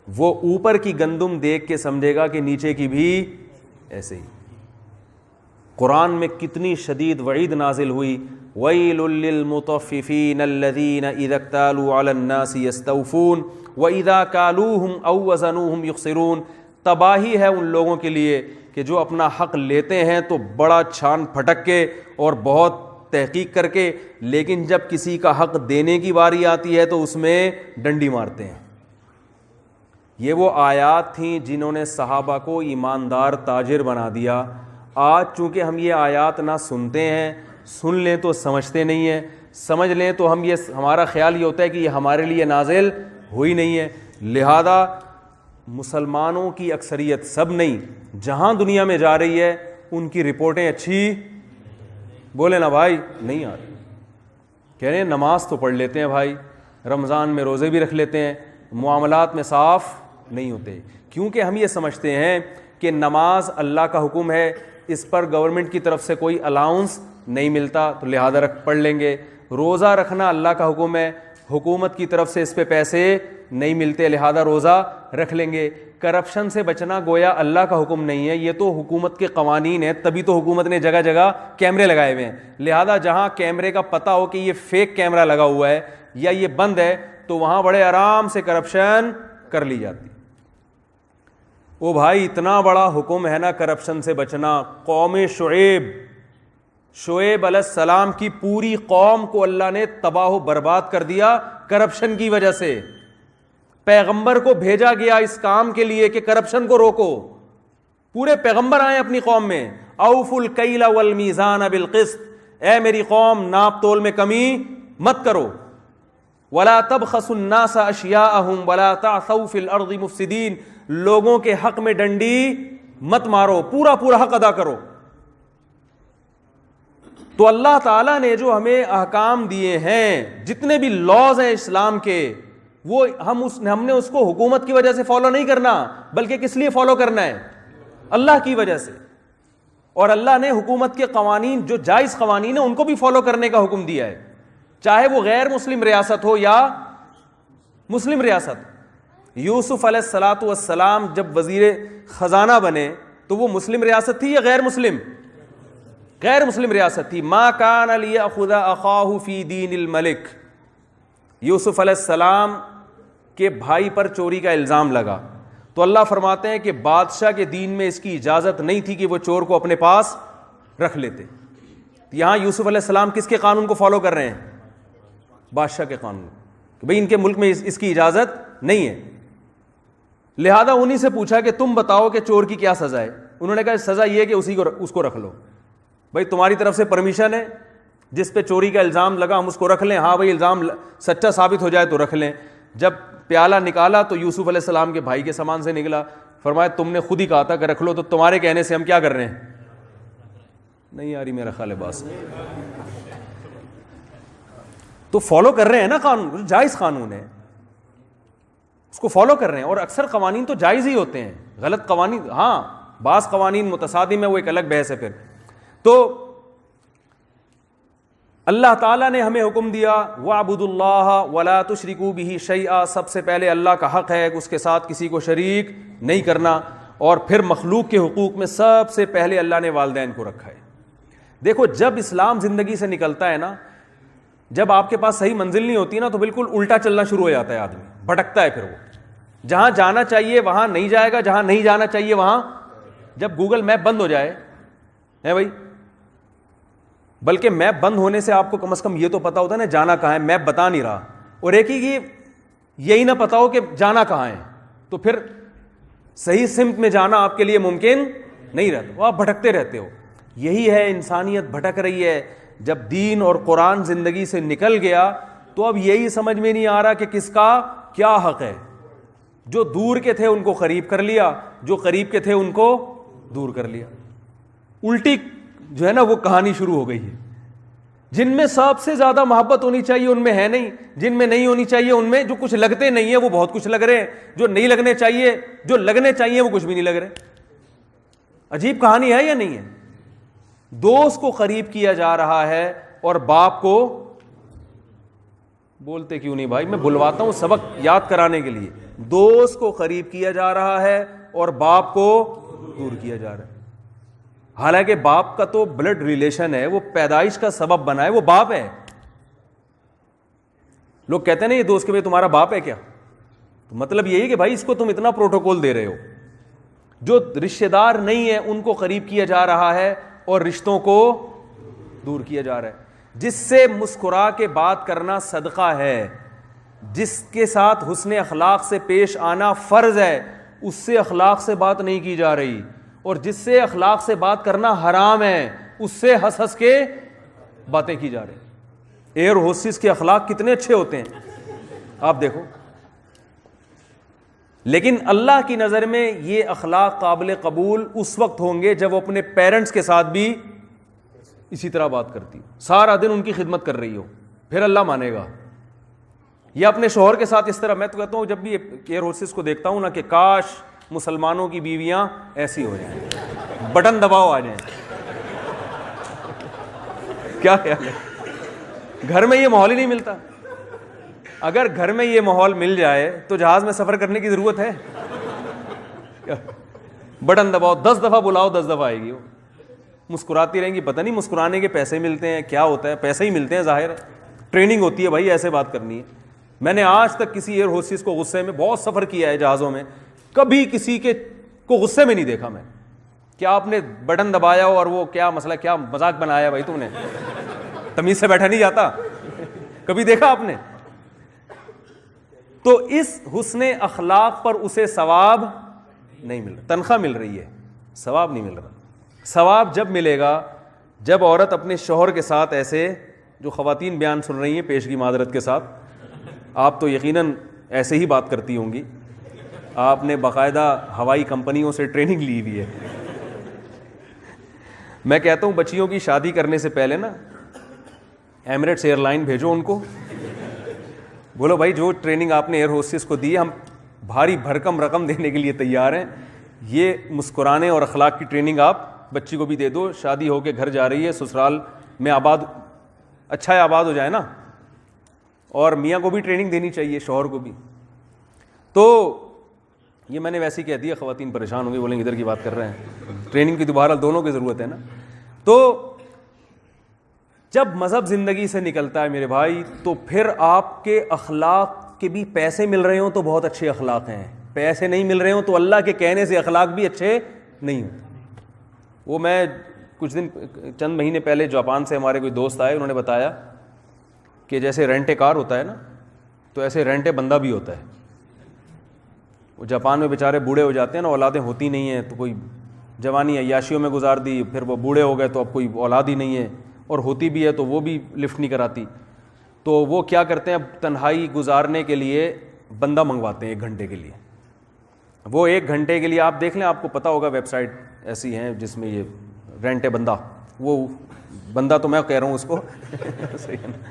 وہ اوپر کی گندم دیکھ کے سمجھے گا کہ نیچے کی بھی ایسے ہی. قرآن میں کتنی شدید وعید نازل ہوئی، وَيْلٌ لِّلْمُطَفِّفِينَ الَّذِينَ إِذَا اكْتَالُوا عَلَى النَّاسِ يَسْتَوْفُونَ وَإِذَا كَالُوهُمْ أَوْ وَزَنُوهُمْ يُخْسِرُونَ. تباہی ہے ان لوگوں کے لیے کہ جو اپنا حق لیتے ہیں تو بڑا چھان پھٹک کے اور بہت تحقیق کر کے، لیکن جب کسی کا حق دینے کی باری آتی ہے تو اس میں ڈنڈی مارتے ہیں. یہ وہ آیات تھیں جنہوں نے صحابہ کو ایماندار تاجر بنا دیا. آج چونکہ ہم یہ آیات نہ سنتے ہیں، سن لیں تو سمجھتے نہیں ہیں، سمجھ لیں تو ہمارا خیال یہ ہوتا ہے کہ یہ ہمارے لیے نازل ہوئی نہیں ہے. لہذا مسلمانوں کی اکثریت، سب نہیں، جہاں دنیا میں جا رہی ہے ان کی رپورٹیں اچھی بولے نا بھائی نہیں آ رہی. کہہ رہے ہیں نماز تو پڑھ لیتے ہیں بھائی، رمضان میں روزے بھی رکھ لیتے ہیں، معاملات میں صاف نہیں ہوتے. کیونکہ ہم یہ سمجھتے ہیں کہ نماز اللہ کا حکم ہے، اس پر گورنمنٹ کی طرف سے کوئی الاؤنس نہیں ملتا تو لہذا پڑھ لیں گے. روزہ رکھنا اللہ کا حکم ہے، حکومت کی طرف سے اس پہ پیسے نہیں ملتے لہذا روزہ رکھ لیں گے. کرپشن سے بچنا گویا اللہ کا حکم نہیں ہے, یہ تو حکومت کے قوانین ہیں, تبھی تو حکومت نے جگہ جگہ کیمرے لگائے ہوئے ہیں. لہذا جہاں کیمرے کا پتہ ہو کہ یہ فیک کیمرہ لگا ہوا ہے یا یہ بند ہے تو وہاں بڑے آرام سے کرپشن کر لی جاتی. او بھائی اتنا بڑا حکم ہے نا کرپشن سے بچنا. قوم شعیب علیہ السلام کی پوری قوم کو اللہ نے تباہ و برباد کر دیا کرپشن کی وجہ سے. پیغمبر کو بھیجا گیا اس کام کے لیے کہ کرپشن کو روکو. پورے پیغمبر آئے اپنی قوم میں, اوفوا الکیل والمیزان بالقسط, اے میری قوم ناپ تول میں کمی مت کرو. ولا تبخسوا الناس اشیاءهم ولا تعثوا فی الارض مفسدین, لوگوں کے حق میں ڈنڈی مت مارو, پورا پورا حق ادا کرو. تو اللہ تعالیٰ نے جو ہمیں احکام دیے ہیں, جتنے بھی لاز ہیں اسلام کے, وہ ہم نے اس کو حکومت کی وجہ سے فالو نہیں کرنا, بلکہ کس لیے فالو کرنا ہے؟ اللہ کی وجہ سے. اور اللہ نے حکومت کے قوانین جو جائز قوانین ہیں ان کو بھی فالو کرنے کا حکم دیا ہے, چاہے وہ غیر مسلم ریاست ہو یا مسلم ریاست. یوسف علیہ الصلاۃ والسلام جب وزیر خزانہ بنے تو وہ مسلم ریاست تھی یا غیر مسلم؟ غیر مسلم ریاست تھی. ما کان لیأخذ اخاہ فی دین الملک, یوسف علیہ السلام کے بھائی پر چوری کا الزام لگا تو اللہ فرماتے ہیں کہ بادشاہ کے دین میں اس کی اجازت نہیں تھی کہ وہ چور کو اپنے پاس رکھ لیتے. یہاں یوسف علیہ السلام کس کے قانون کو فالو کر رہے ہیں؟ بادشاہ کے قانون, کہ بھئی ان کے ملک میں اس کی اجازت نہیں ہے. لہذا انہی سے پوچھا کہ تم بتاؤ کہ چور کی کیا سزا ہے. انہوں نے کہا سزا یہ ہے کہ اس کو رکھ لو. بھائی تمہاری طرف سے پرمیشن ہے, جس پہ چوری کا الزام لگا ہم اس کو رکھ لیں؟ ہاں بھائی الزام سچا ثابت ہو جائے تو رکھ لیں. جب پیالہ نکالا تو یوسف علیہ السلام کے بھائی کے سامان سے نکلا. فرمایا تم نے خود ہی کہا تھا کہ رکھ لو, تو تمہارے کہنے سے ہم کیا کر رہے ہیں؟ نہیں آ رہی میرا خیال ہے بات. تو فالو کر رہے ہیں نا قانون, جائز قانون ہے اس کو فالو کر رہے ہیں. اور اکثر قوانین تو جائز ہی ہوتے ہیں, غلط قوانین ہاں بعض قوانین متصادم ہے, وہ ایک الگ بحث ہے پھر. تو اللہ تعالیٰ نے ہمیں حکم دیا وَاعْبُدُوا اللَّهَ وَلَا تُشْرِكُوا بِهِ شَيْئًا, سب سے پہلے اللہ کا حق ہے اس کے ساتھ کسی کو شریک نہیں کرنا. اور پھر مخلوق کے حقوق میں سب سے پہلے اللہ نے والدین کو رکھا ہے. دیکھو جب اسلام زندگی سے نکلتا ہے نا, جب آپ کے پاس صحیح منزل نہیں ہوتی نا تو بالکل الٹا چلنا شروع ہو جاتا ہے, آدمی بھٹکتا ہے. پھر وہ جہاں جانا چاہیے وہاں نہیں جائے گا, جہاں نہیں جانا چاہیے وہاں. جب گوگل میپ بند ہو جائے ہے بھائی, بلکہ میپ بند ہونے سے آپ کو کم از کم یہ تو پتا ہوتا ہے نا جانا کہاں ہے, میپ بتا نہیں رہا, اور ایک ہی کہ یہی نہ پتا ہو کہ جانا کہاں ہے, تو پھر صحیح سمت میں جانا آپ کے لیے ممکن نہیں رہتا, وہ آپ بھٹکتے رہتے ہو. یہی ہے انسانیت بھٹک رہی ہے. جب دین اور قرآن زندگی سے نکل گیا تو اب یہی سمجھ میں نہیں آ رہا کہ کس کا کیا حق ہے. جو دور کے تھے ان کو قریب کر لیا, جو قریب کے تھے ان کو دور کر لیا. الٹی جو ہے نا وہ کہانی شروع ہو گئی ہے. جن میں سب سے زیادہ محبت ہونی چاہیے ان میں ہے نہیں, جن میں نہیں ہونی چاہیے ان میں جو کچھ لگتے نہیں ہیں وہ بہت کچھ لگ رہے ہیں, جو نہیں لگنے چاہیے جو لگنے چاہیے وہ کچھ بھی نہیں لگ رہے. عجیب کہانی ہے یا نہیں ہے؟ دوست کو قریب کیا جا رہا ہے اور باپ کو بولتے کیوں نہیں بھائی, میں بلواتا ہوں سبق یاد کرانے کے لیے. دوست کو قریب کیا جا رہا ہے اور باپ کو دور کیا جا رہا ہے. حالانکہ باپ کا تو بلڈ ریلیشن ہے, وہ پیدائش کا سبب بنا ہے, وہ باپ ہے. لوگ کہتے ہیں نا یہ دوست کے بھائی تمہارا باپ ہے کیا, تو مطلب یہی کہ بھائی اس کو تم اتنا پروٹوکول دے رہے ہو. جو رشتہ دار نہیں ہے ان کو قریب کیا جا رہا ہے اور رشتوں کو دور کیا جا رہا ہے. جس سے مسکرا کے بات کرنا صدقہ ہے, جس کے ساتھ حسن اخلاق سے پیش آنا فرض ہے, اس سے اخلاق سے بات نہیں کی جا رہی. اور جس سے اخلاق سے بات کرنا حرام ہے اس سے ہنس ہنس کے باتیں کی جا رہی. ایئر ہوسٹس کے اخلاق کتنے اچھے ہوتے ہیں آپ دیکھو, لیکن اللہ کی نظر میں یہ اخلاق قابل قبول اس وقت ہوں گے جب وہ اپنے پیرنٹس کے ساتھ بھی اسی طرح بات کرتی, سارا دن ان کی خدمت کر رہی ہو, پھر اللہ مانے گا. یا اپنے شوہر کے ساتھ اس طرح. میں تو کہتا ہوں جب بھی ایئر ہوسٹس کو دیکھتا ہوں نا کہ کاش مسلمانوں کی بیویاں ایسی ہو جائیں, بٹن دباؤ آ جائیں. کیا خیال ہے؟ گھر میں یہ ماحول ہی نہیں ملتا. اگر گھر میں یہ ماحول مل جائے تو جہاز میں سفر کرنے کی ضرورت ہے؟ بٹن دباؤ 10 دفعہ بلاؤ 10 دفعہ آئے گی، وہ مسکراتی رہیں گی. پتہ نہیں مسکرانے کے پیسے ملتے ہیں کیا ہوتا ہے، پیسے ہی ملتے ہیں ظاہر ہے. ٹریننگ ہوتی ہے بھائی، ایسے بات کرنی ہے. میں نے آج تک کسی ایئر ہوسٹس کو غصے میں، بہت سفر کیا ہے جہازوں میں، کبھی کسی کے کو غصے میں نہیں دیکھا میں. کیا آپ نے بٹن دبایا ہو اور وہ کیا مسئلہ، کیا مذاق بنایا بھائی تم نے، تمیز سے بیٹھا نہیں جاتا، کبھی دیکھا آپ نے؟ تو اس حسن اخلاق پر اسے ثواب نہیں مل رہا، تنخواہ مل رہی ہے، ثواب نہیں مل رہا. ثواب جب ملے گا جب عورت اپنے شوہر کے ساتھ ایسے، جو خواتین بیان سن رہی ہیں پیشگی معذرت کے ساتھ، آپ تو یقیناً ایسے ہی بات کرتی ہوں گی، آپ نے باقاعدہ ہوائی کمپنیوں سے ٹریننگ لی ہوئی ہے. میں کہتا ہوں بچیوں کی شادی کرنے سے پہلے نا ایمریٹس ایئر لائن بھیجو ان کو، بولو بھائی جو ٹریننگ آپ نے ایئر ہوسٹس کو دی، ہم بھاری بھرکم رقم دینے کے لیے تیار ہیں، یہ مسکرانے اور اخلاق کی ٹریننگ آپ بچی کو بھی دے دو. شادی ہو کے گھر جا رہی ہے، سسرال میں آباد، اچھا ہے آباد ہو جائے نا. اور میاں کو بھی ٹریننگ دینی چاہیے، شوہر کو بھی. تو یہ میں نے ویسے ہی کہہ دیا، خواتین پریشان ہوں گی، بولیں ادھر کی بات کر رہے ہیں. ٹریننگ کی تو بہرحال دونوں کی ضرورت ہے نا. تو جب مذہب زندگی سے نکلتا ہے میرے بھائی، تو پھر آپ کے اخلاق کے بھی، پیسے مل رہے ہوں تو بہت اچھے اخلاق ہیں، پیسے نہیں مل رہے ہوں تو اللہ کے کہنے سے اخلاق بھی اچھے نہیں ہوتے. وہ میں کچھ دن، چند مہینے پہلے جاپان سے ہمارے کوئی دوست آئے، انہوں نے بتایا کہ جیسے رینٹ کار ہوتا ہے نا، تو ایسے رینٹ بندہ بھی ہوتا ہے. وہ جاپان میں بیچارے بوڑھے ہو جاتے ہیں نا، اولادیں ہوتی نہیں ہیں، تو کوئی جوانی عیاشیوں میں گزار دی، پھر وہ بوڑھے ہو گئے تو اب کوئی اولاد ہی نہیں ہے، اور ہوتی بھی ہے تو وہ بھی لفٹ نہیں کراتی. تو وہ کیا کرتے ہیں، اب تنہائی گزارنے کے لیے بندہ منگواتے ہیں 1 گھنٹے کے لیے. وہ 1 گھنٹے کے لیے آپ دیکھ لیں، آپ کو پتہ ہوگا ویب سائٹ ایسی ہیں جس میں یہ رینٹ بندہ، وہ بندہ تو میں کہہ رہا ہوں اس کو صحیح ہے نا.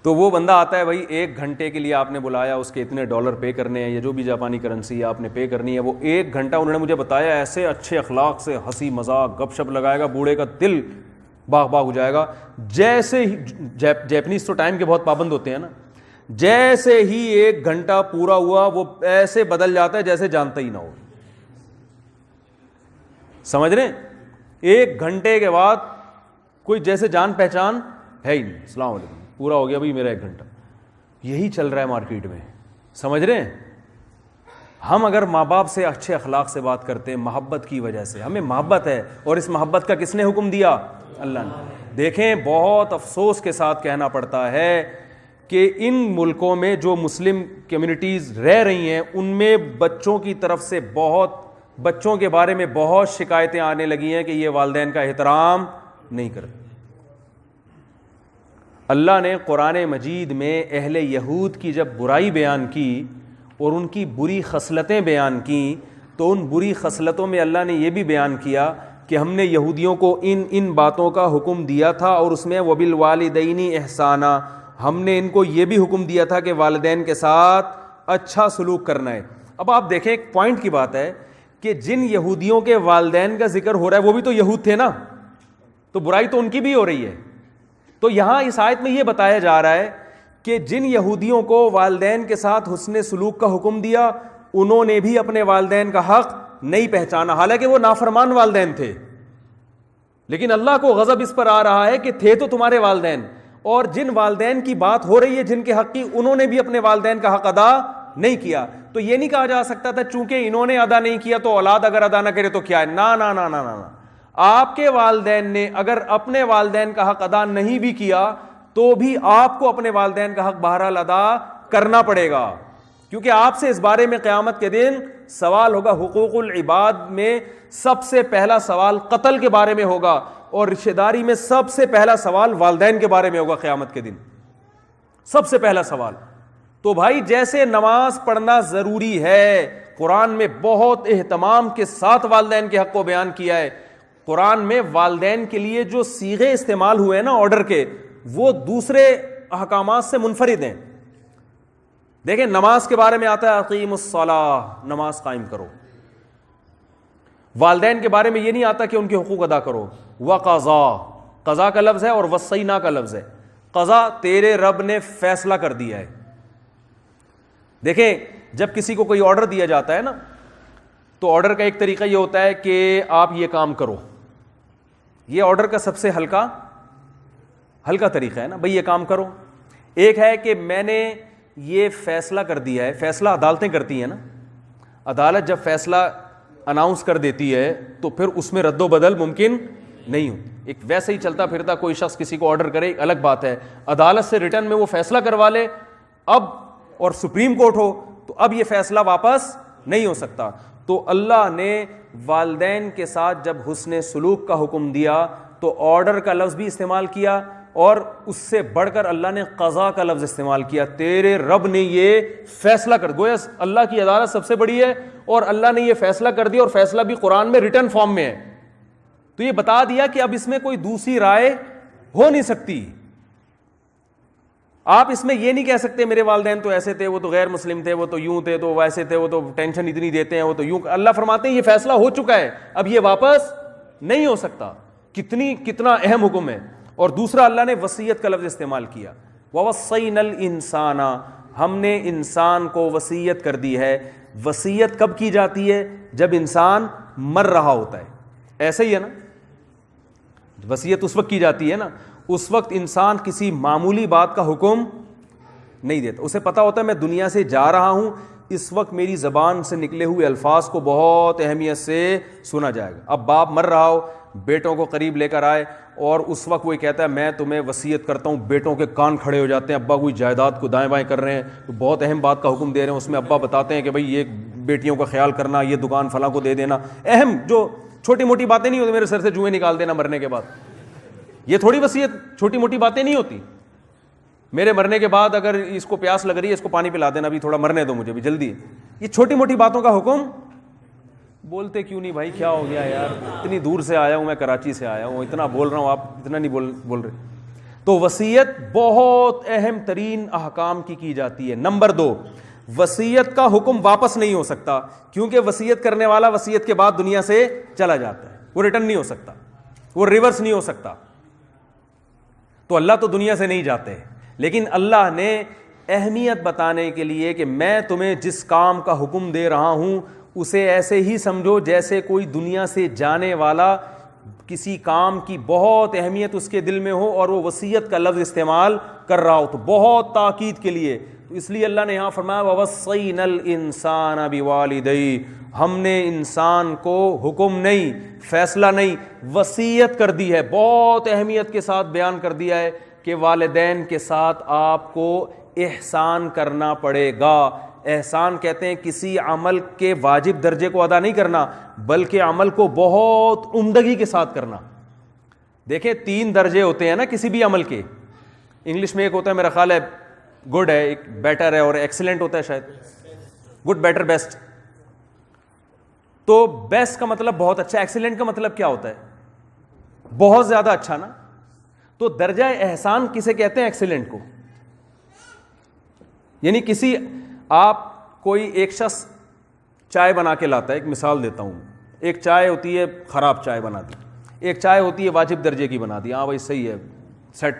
تو وہ بندہ آتا ہے بھائی، 1 گھنٹے کے لیے آپ نے بلایا، اس کے اتنے ڈالر پے کرنے ہیں، یا جو بھی جاپانی کرنسی آپ نے پے کرنی ہے. وہ 1 گھنٹہ انہوں نے مجھے بتایا ایسے اچھے اخلاق سے ہنسی مذاق گپ شپ لگائے گا، بوڑھے کا دل باغ باغ ہو جائے گا. جیسے ہی جیپنیز تو ٹائم کے بہت پابند ہوتے ہیں نا، جیسے ہی 1 گھنٹہ پورا ہوا وہ ایسے بدل جاتا ہے جیسے جانتا ہی نہ ہو. سمجھ رہے ہیں؟ 1 گھنٹے کے بعد کوئی جیسے جان پہچان ہے ہی نہیں. السلام علیکم، پورا ہو گیا بھائی میرا 1 گھنٹہ. یہی چل رہا ہے مارکیٹ میں. سمجھ رہے ہیں؟ ہم اگر ماں باپ سے اچھے اخلاق سے بات کرتے ہیں، محبت کی وجہ سے، ہمیں محبت ہے، اور اس محبت کا کس نے حکم دیا؟ اللہ نے. دیکھیں بہت افسوس کے ساتھ کہنا پڑتا ہے کہ ان ملکوں میں جو مسلم کمیونٹیز رہ رہی ہیں، ان میں بچوں کی طرف سے بچوں کے بارے میں بہت شکایتیں آنے لگی ہیں کہ یہ والدین کا احترام نہیں کرتے. اللہ نے قرآن مجید میں اہل یہود کی جب برائی بیان کی اور ان کی بری خصلتیں بیان کی، تو ان بری خصلتوں میں اللہ نے یہ بھی بیان کیا کہ ہم نے یہودیوں کو ان باتوں کا حکم دیا تھا، اور اس میں وبالوالدین احسانا، ہم نے ان کو یہ بھی حکم دیا تھا کہ والدین کے ساتھ اچھا سلوک کرنا ہے. اب آپ دیکھیں ایک پوائنٹ کی بات ہے کہ جن یہودیوں کے والدین کا ذکر ہو رہا ہے وہ بھی تو یہود تھے نا، تو برائی تو ان کی بھی ہو رہی ہے. تو یہاں اس آیت میں یہ بتایا جا رہا ہے کہ جن یہودیوں کو والدین کے ساتھ حسن سلوک کا حکم دیا، انہوں نے بھی اپنے والدین کا حق نہیں پہچانا، حالانکہ وہ نافرمان والدین تھے. لیکن اللہ کو غضب اس پر آ رہا ہے کہ تھے تو تمہارے والدین، اور جن والدین کی بات ہو رہی ہے جن کے حق کی، انہوں نے بھی اپنے والدین کا حق ادا نہیں کیا. تو یہ نہیں کہا جا سکتا تھا چونکہ انہوں نے ادا نہیں کیا تو اولاد اگر ادا نہ کرے تو کیا ہے. نا نا نا نا نا، آپ کے والدین نے اگر اپنے والدین کا حق ادا نہیں بھی کیا تو بھی آپ کو اپنے والدین کا حق بہرحال ادا کرنا پڑے گا، کیونکہ آپ سے اس بارے میں قیامت کے دن سوال ہوگا. حقوق العباد میں سب سے پہلا سوال قتل کے بارے میں ہوگا، اور رشتہ داری میں سب سے پہلا سوال والدین کے بارے میں ہوگا قیامت کے دن، سب سے پہلا سوال. تو بھائی جیسے نماز پڑھنا ضروری ہے، قرآن میں بہت اہتمام کے ساتھ والدین کے حق کو بیان کیا ہے. قرآن میں والدین کے لیے جو صیغے استعمال ہوئے ہیں نا آرڈر کے، وہ دوسرے احکامات سے منفرد ہیں. دیکھیں نماز کے بارے میں آتا ہے اقیم الصلاۃ، نماز قائم کرو. والدین کے بارے میں یہ نہیں آتا کہ ان کے حقوق ادا کرو. وقضا، قضا کا لفظ ہے اور وصینا کا لفظ ہے. قضا تیرے رب نے فیصلہ کر دیا ہے، دیکھیں جب کسی کو کوئی آرڈر دیا جاتا ہے نا تو آرڈر کا ایک طریقہ یہ ہوتا ہے کہ آپ یہ کام کرو, یہ آرڈر کا سب سے ہلکا طریقہ ہے نا, بھئی یہ کام کرو. ایک ہے کہ میں نے یہ فیصلہ کر دیا ہے, فیصلہ عدالتیں کرتی ہیں نا, عدالت جب فیصلہ اناؤنس کر دیتی ہے تو پھر اس میں رد و بدل ممکن نہیں ہو. ایک ویسے ہی چلتا پھرتا کوئی شخص کسی کو آرڈر کرے ایک الگ بات ہے, عدالت سے ریٹرن میں وہ فیصلہ کروا لے اب اور سپریم کورٹ ہو تو اب یہ فیصلہ واپس نہیں ہو سکتا. تو اللہ نے والدین کے ساتھ جب حسن سلوک کا حکم دیا تو آرڈر کا لفظ بھی استعمال کیا اور اس سے بڑھ کر اللہ نے قضا کا لفظ استعمال کیا. تیرے رب نے یہ فیصلہ کر, گویا اللہ کی عدالت سب سے بڑی ہے اور اللہ نے یہ فیصلہ کر دیا اور فیصلہ بھی قرآن میں ریٹن فارم میں ہے. تو یہ بتا دیا کہ اب اس میں کوئی دوسری رائے ہو نہیں سکتی. آپ اس میں یہ نہیں کہہ سکتے میرے والدین تو ایسے تھے, وہ تو غیر مسلم تھے, وہ تو یوں تھے, تو ویسے تھے, وہ تو ٹینشن اتنی دیتے ہیں, وہ تو یوں. اللہ فرماتے ہیں یہ فیصلہ ہو چکا ہے, اب یہ واپس نہیں ہو سکتا. کتنا اہم حکم ہے. اور دوسرا اللہ نے وصیت کا لفظ استعمال کیا, وَوَصَّيْنَا الْإِنسَانَ, ہم نے انسان کو وصیت کر دی ہے. وصیت کب کی جاتی ہے؟ جب انسان مر رہا ہوتا ہے. ایسے ہی ہے نا, وصیت اس وقت کی جاتی ہے نا, اس وقت انسان کسی معمولی بات کا حکم نہیں دیتا. اسے پتا ہوتا ہے میں دنیا سے جا رہا ہوں, اس وقت میری زبان سے نکلے ہوئے الفاظ کو بہت اہمیت سے سنا جائے گا. اب باپ مر رہا ہو, بیٹوں کو قریب لے کر آئے اور اس وقت وہ کہتا ہے میں تمہیں وصیت کرتا ہوں, بیٹوں کے کان کھڑے ہو جاتے ہیں, ابا کوئی جائیداد کو دائیں بائیں کر رہے ہیں, تو بہت اہم بات کا حکم دے رہے ہیں. اس میں ابا بتاتے ہیں کہ بھئی یہ بیٹیوں کا خیال کرنا, یہ دکان فلاں کو دے دینا, اہم جو چھوٹی موٹی باتیں نہیں ہوتی, میرے سر سے جوئیں نکال دینا مرنے کے بعد, یہ تھوڑی وصیت چھوٹی موٹی باتیں نہیں ہوتی. میرے مرنے کے بعد اگر اس کو پیاس لگ رہی ہے اس کو پانی پلا دینا, ابھی تھوڑا مرنے دو مجھے بھی جلدی. یہ چھوٹی موٹی باتوں کا حکم بولتے کیوں نہیں بھائی, کیا ہو گیا یار, اتنی دور سے آیا ہوں میں, کراچی سے آیا ہوں, اتنا بول رہا ہوں, آپ اتنا نہیں بول رہے. تو وصیت بہت اہم ترین احکام کی جاتی ہے. نمبر 2, وصیت کا حکم واپس نہیں ہو سکتا, کیونکہ وصیت کرنے والا وصیت کے بعد دنیا سے چلا جاتا ہے, وہ ریٹرن نہیں ہو سکتا, وہ ریورس نہیں ہو سکتا. تو اللہ تو دنیا سے نہیں جاتے, لیکن اللہ نے اہمیت بتانے کے لیے کہ میں تمہیں جس کام کا حکم دے رہا ہوں اسے ایسے ہی سمجھو جیسے کوئی دنیا سے جانے والا کسی کام کی بہت اہمیت اس کے دل میں ہو اور وہ وصیت کا لفظ استعمال کر رہا ہو, تو بہت تاکید کے لیے. تو اس لیے اللہ نے یہاں فرمایا وَوَصَّيْنَا الْإِنسَانَ بِوَالِدَيْهِ, ہم نے انسان کو حکم نہیں, فیصلہ نہیں, وصیت کر دی ہے. بہت اہمیت کے ساتھ بیان کر دیا ہے کہ والدین کے ساتھ آپ کو احسان کرنا پڑے گا. احسان کہتے ہیں کسی عمل کے واجب درجے کو ادا نہیں کرنا, بلکہ عمل کو بہت عمدگی کے ساتھ کرنا. دیکھیں 3 درجے ہوتے ہیں نا کسی بھی عمل کے. انگلش میں ایک ہوتا ہے میرا خیال ہے گڈ ہے, ایک بیٹر ہے, اور ایکسیلنٹ ہوتا ہے شاید, گڈ بیٹر بیسٹ. تو بیسٹ کا مطلب بہت اچھا, ایکسیلنٹ کا مطلب کیا ہوتا ہے؟ بہت زیادہ اچھا نا. تو درجہ احسان کسے کہتے ہیں؟ ایکسیلنٹ کو. یعنی کسی آپ کوئی ایک شخص چائے بنا کے لاتا ہے, ایک مثال دیتا ہوں, ایک چائے ہوتی ہے خراب چائے بنا دی, ایک چائے ہوتی ہے واجب درجے کی بنا دی, ہاں بھائی صحیح ہے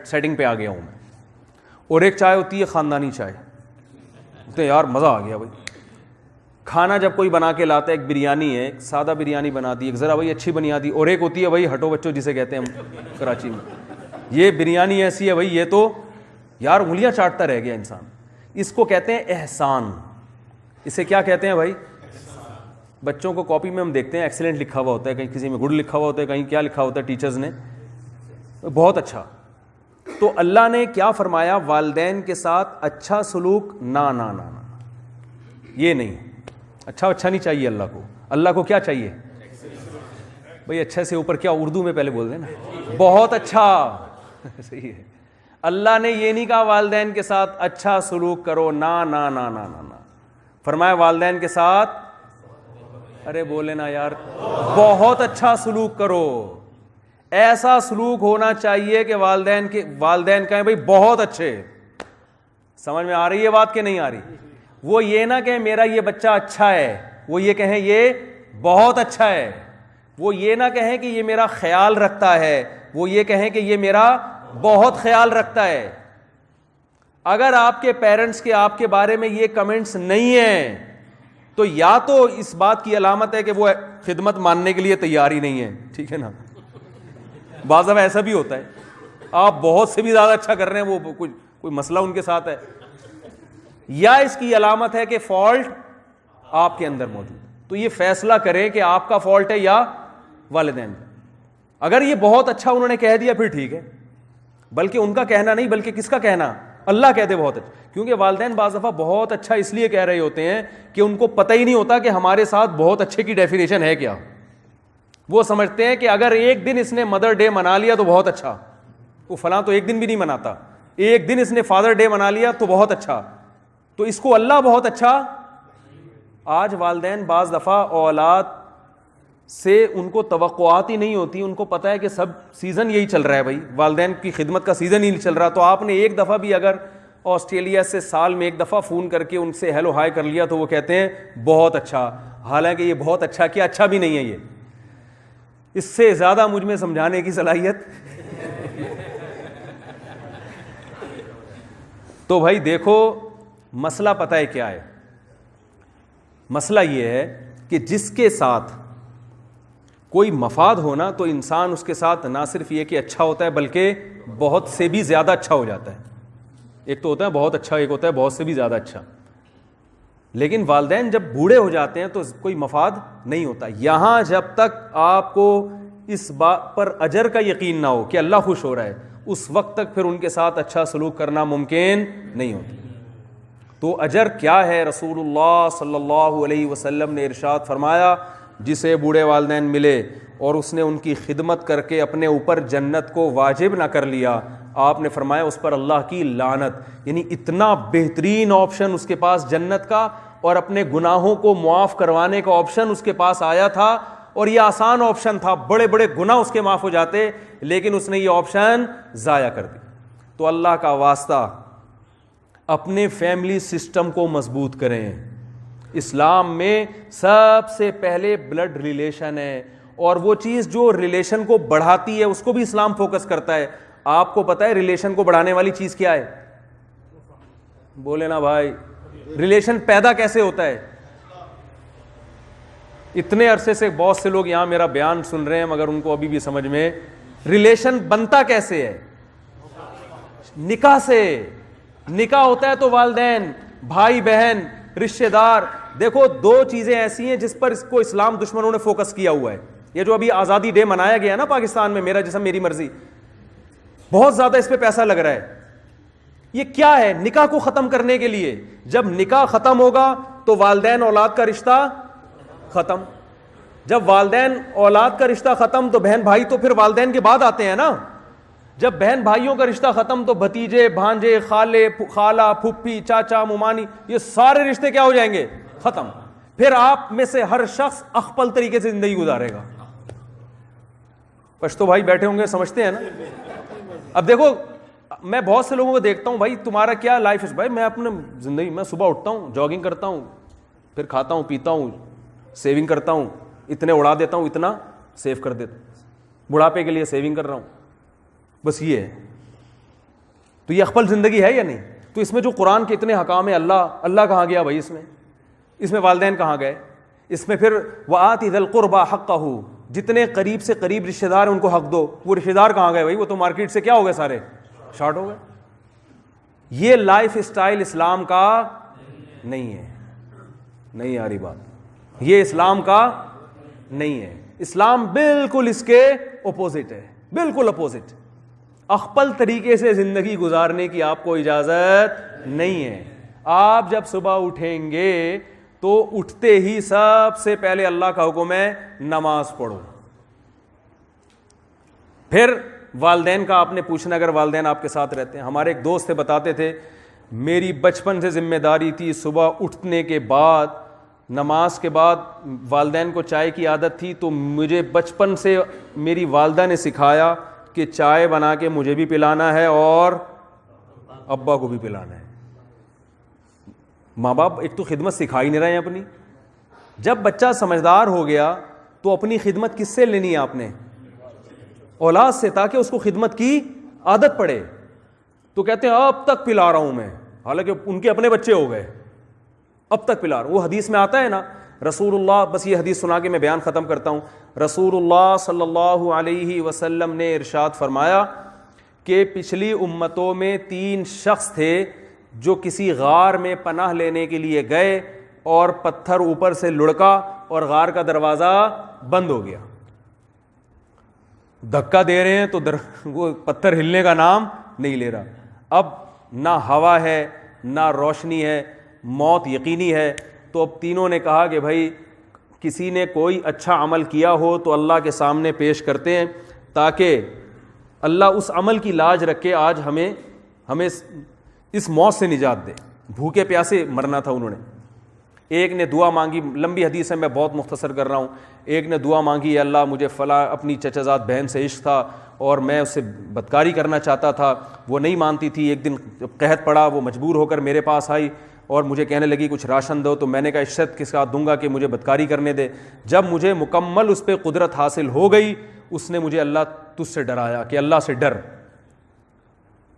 سیٹنگ پہ آ گیا ہوں میں, اور ایک چائے ہوتی ہے خاندانی چائے, تو یار مزہ آ گیا بھائی. کھانا جب کوئی بنا کے لاتا ہے, ایک بریانی ہے, ایک سادہ بریانی بنا دی, ایک ذرا بھائی اچھی بنیا دی, اور ایک ہوتی ہے بھائی ہٹو بچو جسے کہتے ہیں ہم کراچی میں, یہ بریانی ایسی ہے بھائی یہ تو یار انگلیاں چاٹتا رہ گیا انسان. اس کو کہتے ہیں احسان. اسے کیا کہتے ہیں بھائی؟ بچوں کو کاپی میں ہم دیکھتے ہیں ایکسیلنٹ لکھا ہوا ہوتا ہے, کہیں کسی میں گڈ لکھا ہوا ہوتا ہے, کہیں کیا لکھا ہوتا ہے ٹیچرز نے, بہت اچھا. تو اللہ نے کیا فرمایا؟ والدین کے ساتھ اچھا سلوک نا نا نا نا, یہ نہیں. اچھا نہیں چاہیے اللہ کو. اللہ کو کیا چاہیے بھائی؟ اچھے سے اوپر کیا اردو میں پہلے بول دیں نا, بہت اچھا. صحیح ہے. اللہ نے یہ نہیں کہا والدین کے ساتھ اچھا سلوک کرو, نا نا نا نا نا, فرمایا والدین کے ساتھ, ارے بولے نا یار, بہت اچھا سلوک کرو. ایسا سلوک ہونا چاہیے کہ والدین کہیں بھائی بہت اچھے. سمجھ میں آ رہی ہے بات کہ نہیں آ رہی؟ وہ یہ نہ کہ میرا یہ بچہ اچھا ہے, وہ یہ کہیں یہ بہت اچھا ہے. وہ یہ نہ کہیں کہ یہ میرا خیال رکھتا ہے, وہ یہ کہیں کہ یہ میرا بہت خیال رکھتا ہے. اگر آپ کے پیرنٹس کے آپ کے بارے میں یہ کمنٹس نہیں ہیں تو یا تو اس بات کی علامت ہے کہ وہ خدمت ماننے کے لیے تیار ہی نہیں ہے, ٹھیک ہے نا. بعض دفعہ ایسا بھی ہوتا ہے, آپ بہت سے بھی زیادہ اچھا کر رہے ہیں, وہ کوئی مسئلہ ان کے ساتھ ہے, یا اس کی علامت ہے کہ فالٹ آپ کے اندر موجود ہے. تو یہ فیصلہ کریں کہ آپ کا فالٹ ہے یا والدین کا. اگر یہ بہت اچھا انہوں نے کہہ دیا پھر ٹھیک ہے, بلکہ ان کا کہنا نہیں بلکہ کس کا کہنا, اللہ کہتے بہت اچھا. کیونکہ والدین بعض دفعہ بہت اچھا اس لیے کہہ رہے ہوتے ہیں کہ ان کو پتہ ہی نہیں ہوتا کہ ہمارے ساتھ بہت اچھے کی ڈیفینیشن ہے کیا. وہ سمجھتے ہیں کہ اگر ایک دن اس نے مدر ڈے منا لیا تو بہت اچھا, وہ فلاں تو ایک دن بھی نہیں مناتا, ایک دن اس نے فادر ڈے منا لیا تو بہت اچھا, تو اس کو اللہ بہت اچھا. آج والدین بعض دفعہ اولاد سے ان کو توقعات ہی نہیں ہوتی, ان کو پتہ ہے کہ سب سیزن یہی چل رہا ہے بھائی, والدین کی خدمت کا سیزن ہی نہیں چل رہا, تو آپ نے ایک دفعہ بھی اگر آسٹریلیا سے سال میں ایک دفعہ فون کر کے ان سے ہیلو ہائی کر لیا تو وہ کہتے ہیں بہت اچھا, حالانکہ یہ بہت اچھا کیا اچھا بھی نہیں ہے. یہ اس سے زیادہ مجھ میں سمجھانے کی صلاحیت تو بھائی دیکھو مسئلہ پتہ ہے کیا ہے, مسئلہ یہ ہے کہ جس کے ساتھ کوئی مفاد ہونا تو انسان اس کے ساتھ نہ صرف یہ کہ اچھا ہوتا ہے بلکہ بہت سے بھی زیادہ اچھا ہو جاتا ہے. ایک تو ہوتا ہے بہت اچھا, ایک ہوتا ہے بہت سے بھی زیادہ اچھا. لیکن والدین جب بوڑھے ہو جاتے ہیں تو کوئی مفاد نہیں ہوتا. یہاں جب تک آپ کو اس بات پر اجر کا یقین نہ ہو کہ اللہ خوش ہو رہا ہے, اس وقت تک پھر ان کے ساتھ اچھا سلوک کرنا ممکن نہیں ہوتا. تو اجر کیا ہے؟ رسول اللہ صلی اللہ علیہ وسلم نے ارشاد فرمایا, جسے بوڑھے والدین ملے اور اس نے ان کی خدمت کر کے اپنے اوپر جنت کو واجب نہ کر لیا, آپ نے فرمایا اس پر اللہ کی لعنت. یعنی اتنا بہترین آپشن اس کے پاس جنت کا اور اپنے گناہوں کو معاف کروانے کا آپشن اس کے پاس آیا تھا, اور یہ آسان آپشن تھا, بڑے بڑے گناہ اس کے معاف ہو جاتے, لیکن اس نے یہ آپشن ضائع کر دیا. تو اللہ کا واسطہ اپنے فیملی سسٹم کو مضبوط کریں. اسلام میں سب سے پہلے بلڈ ریلیشن ہے, اور وہ چیز جو ریلیشن کو بڑھاتی ہے اس کو بھی اسلام فوکس کرتا ہے. آپ کو پتہ ہے ریلیشن کو بڑھانے والی چیز کیا ہے؟ بولے نا بھائی, ریلیشن پیدا کیسے ہوتا ہے؟ اتنے عرصے سے بہت سے لوگ یہاں میرا بیان سن رہے ہیں مگر ان کو ابھی بھی سمجھ میں, ریلیشن بنتا کیسے ہے؟ نکاح سے. نکاح ہوتا ہے تو والدین, بھائی بہن, رشتہ دار. دیکھو دو چیزیں ایسی ہیں جس پر اس کو اسلام دشمنوں نے فوکس کیا ہوا ہے. یہ جو ابھی آزادی ڈے منایا گیا نا پاکستان میں, میرا جسم میری مرضی, بہت زیادہ اس پہ پیسہ لگ رہا ہے. یہ کیا ہے؟ نکاح کو ختم کرنے کے لیے. جب نکاح ختم ہوگا تو والدین اولاد کا رشتہ ختم. جب والدین اولاد کا رشتہ ختم تو بہن بھائی تو پھر والدین کے بعد آتے ہیں نا. جب بہن بھائیوں کا رشتہ ختم تو بھتیجے, بھانجے, خالے, خالہ, پھپھی, چاچا, ممانی, یہ سارے رشتے کیا ہو جائیں گے؟ ختم. پھر آپ میں سے ہر شخص اخپل طریقے سے زندگی گزارے گا. پشتو بھائی بیٹھے ہوں گے, سمجھتے ہیں نا. اب دیکھو میں بہت سے لوگوں کو دیکھتا ہوں, بھائی تمہارا کیا لائف ہے؟ بھائی میں اپنے زندگی میں صبح اٹھتا ہوں, جاگنگ کرتا ہوں, پھر کھاتا ہوں, پیتا ہوں, سیونگ کرتا ہوں, اتنے اڑا دیتا ہوں, اتنا سیو کر دیتا ہوں, بڑھاپے کے لیے سیونگ کر رہا ہوں, بس یہ ہے. تو یہ اخپل زندگی ہے یا نہیں؟ تو اس میں جو قرآن کے اتنے حکام ہیں, اللہ کہاں گیا بھائی؟ اس میں والدین کہاں گئے؟ اس میں پھر وآتِ ذی القربى حقہ, جتنے قریب سے قریب رشتہ دار ہیں ان کو حق دو. وہ رشتہ دار کہاں گئے بھائی؟ وہ تو مارکیٹ سے کیا ہو گئے, سارے شارٹ ہو گئے. یہ لائف اسٹائل اسلام کا نہیں ہے. نہیں آ رہی بات؟ یہ اسلام کا نہیں ہے. اسلام بالکل اس کے اپوزٹ ہے, بالکل اپوزٹ. اخپل طریقے سے زندگی گزارنے کی آپ کو اجازت نہیں ہے. آپ جب صبح اٹھیں گے تو اٹھتے ہی سب سے پہلے اللہ کا حکم ہے نماز پڑھو. پھر والدین کا آپ نے پوچھنا, اگر والدین آپ کے ساتھ رہتے ہیں. ہمارے ایک دوست تھے, بتاتے تھے میری بچپن سے ذمہ داری تھی, صبح اٹھنے کے بعد نماز کے بعد والدین کو چائے کی عادت تھی, تو مجھے بچپن سے میری والدہ نے سکھایا کہ چائے بنا کے مجھے بھی پلانا ہے اور ابا کو بھی پلانا ہے. ماں باپ ایک تو خدمت سکھا ہی نہیں رہے ہیں اپنی. جب بچہ سمجھدار ہو گیا تو اپنی خدمت کس سے لینی ہے آپ نے؟ اولاد سے, تاکہ اس کو خدمت کی عادت پڑے. تو کہتے ہیں اب تک پلا رہا ہوں میں، حالانکہ ان کے اپنے بچے ہو گئے، اب تک پلا رہا ہوں. وہ حدیث میں آتا ہے نا، رسول اللہ، بس یہ حدیث سنا کے میں بیان ختم کرتا ہوں. رسول اللہ صلی اللہ علیہ وسلم نے ارشاد فرمایا کہ پچھلی امتوں میں 3 شخص تھے جو کسی غار میں پناہ لینے کے لیے گئے اور پتھر اوپر سے لڑکا اور غار کا دروازہ بند ہو گیا. دھکا دے رہے ہیں تو وہ پتھر ہلنے کا نام نہیں لے رہا. اب نہ ہوا ہے نہ روشنی ہے، موت یقینی ہے. تو اب تینوں نے کہا کہ بھائی کسی نے کوئی اچھا عمل کیا ہو تو اللہ کے سامنے پیش کرتے ہیں تاکہ اللہ اس عمل کی لاج رکھ کے آج ہمیں اس موت سے نجات دے. بھوکے پیاسے مرنا تھا انہوں نے. ایک نے دعا مانگی، لمبی حدیث ہے میں بہت مختصر کر رہا ہوں. ایک نے دعا مانگی، یا اللہ مجھے فلاں اپنی چچا زاد بہن سے عشق تھا اور میں اس سے بدکاری کرنا چاہتا تھا، وہ نہیں مانتی تھی. ایک دن جب قحط پڑا وہ مجبور ہو کر میرے پاس آئی اور مجھے کہنے لگی کچھ راشن دو. تو میں نے کہا اس شرط کے ساتھ دوں گا کہ مجھے بدکاری کرنے دے. جب مجھے مکمل اس پہ قدرت حاصل ہو گئی، اس نے مجھے اللہ تجھ سے ڈرایا کہ اللہ سے ڈر.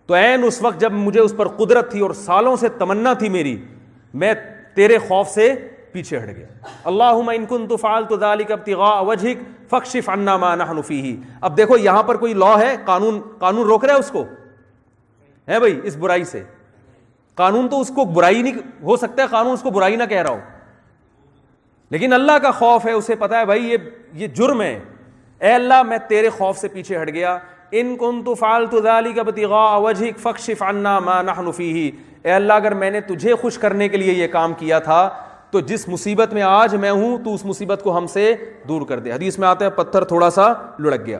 تو عین اس وقت جب مجھے اس پر قدرت تھی اور سالوں سے تمنا تھی میری، میں تیرے خوف سے پیچھے ہٹ گیا. اللہم ان کنت فعلت ذلک ابتغاء وجہک فاکشف عنا ما نحن فیہ. اب دیکھو یہاں پر کوئی لا ہے، قانون روک رہا ہے اس کو، ہے بھائی اس برائی سے. قانون تو اس کو برائی نہیں ہو سکتا ہے، قانون اس کو برائی نہ کہہ رہا ہو، لیکن اللہ کا خوف ہے، اسے پتا ہے بھائی یہ جرم ہے. اے اللہ میں تیرے خوف سے پیچھے ہٹ گیا. ان کنت فعلت ذلک ابتغاء وجہک فاکشف عنا ما نحن فیہ. اے اللہ اگر میں نے تجھے خوش کرنے کے لیے یہ کام کیا تھا تو جس مصیبت میں آج میں ہوں تو اس مصیبت کو ہم سے دور کر دے. حدیث میں آتا ہے پتھر تھوڑا سا لڑک گیا.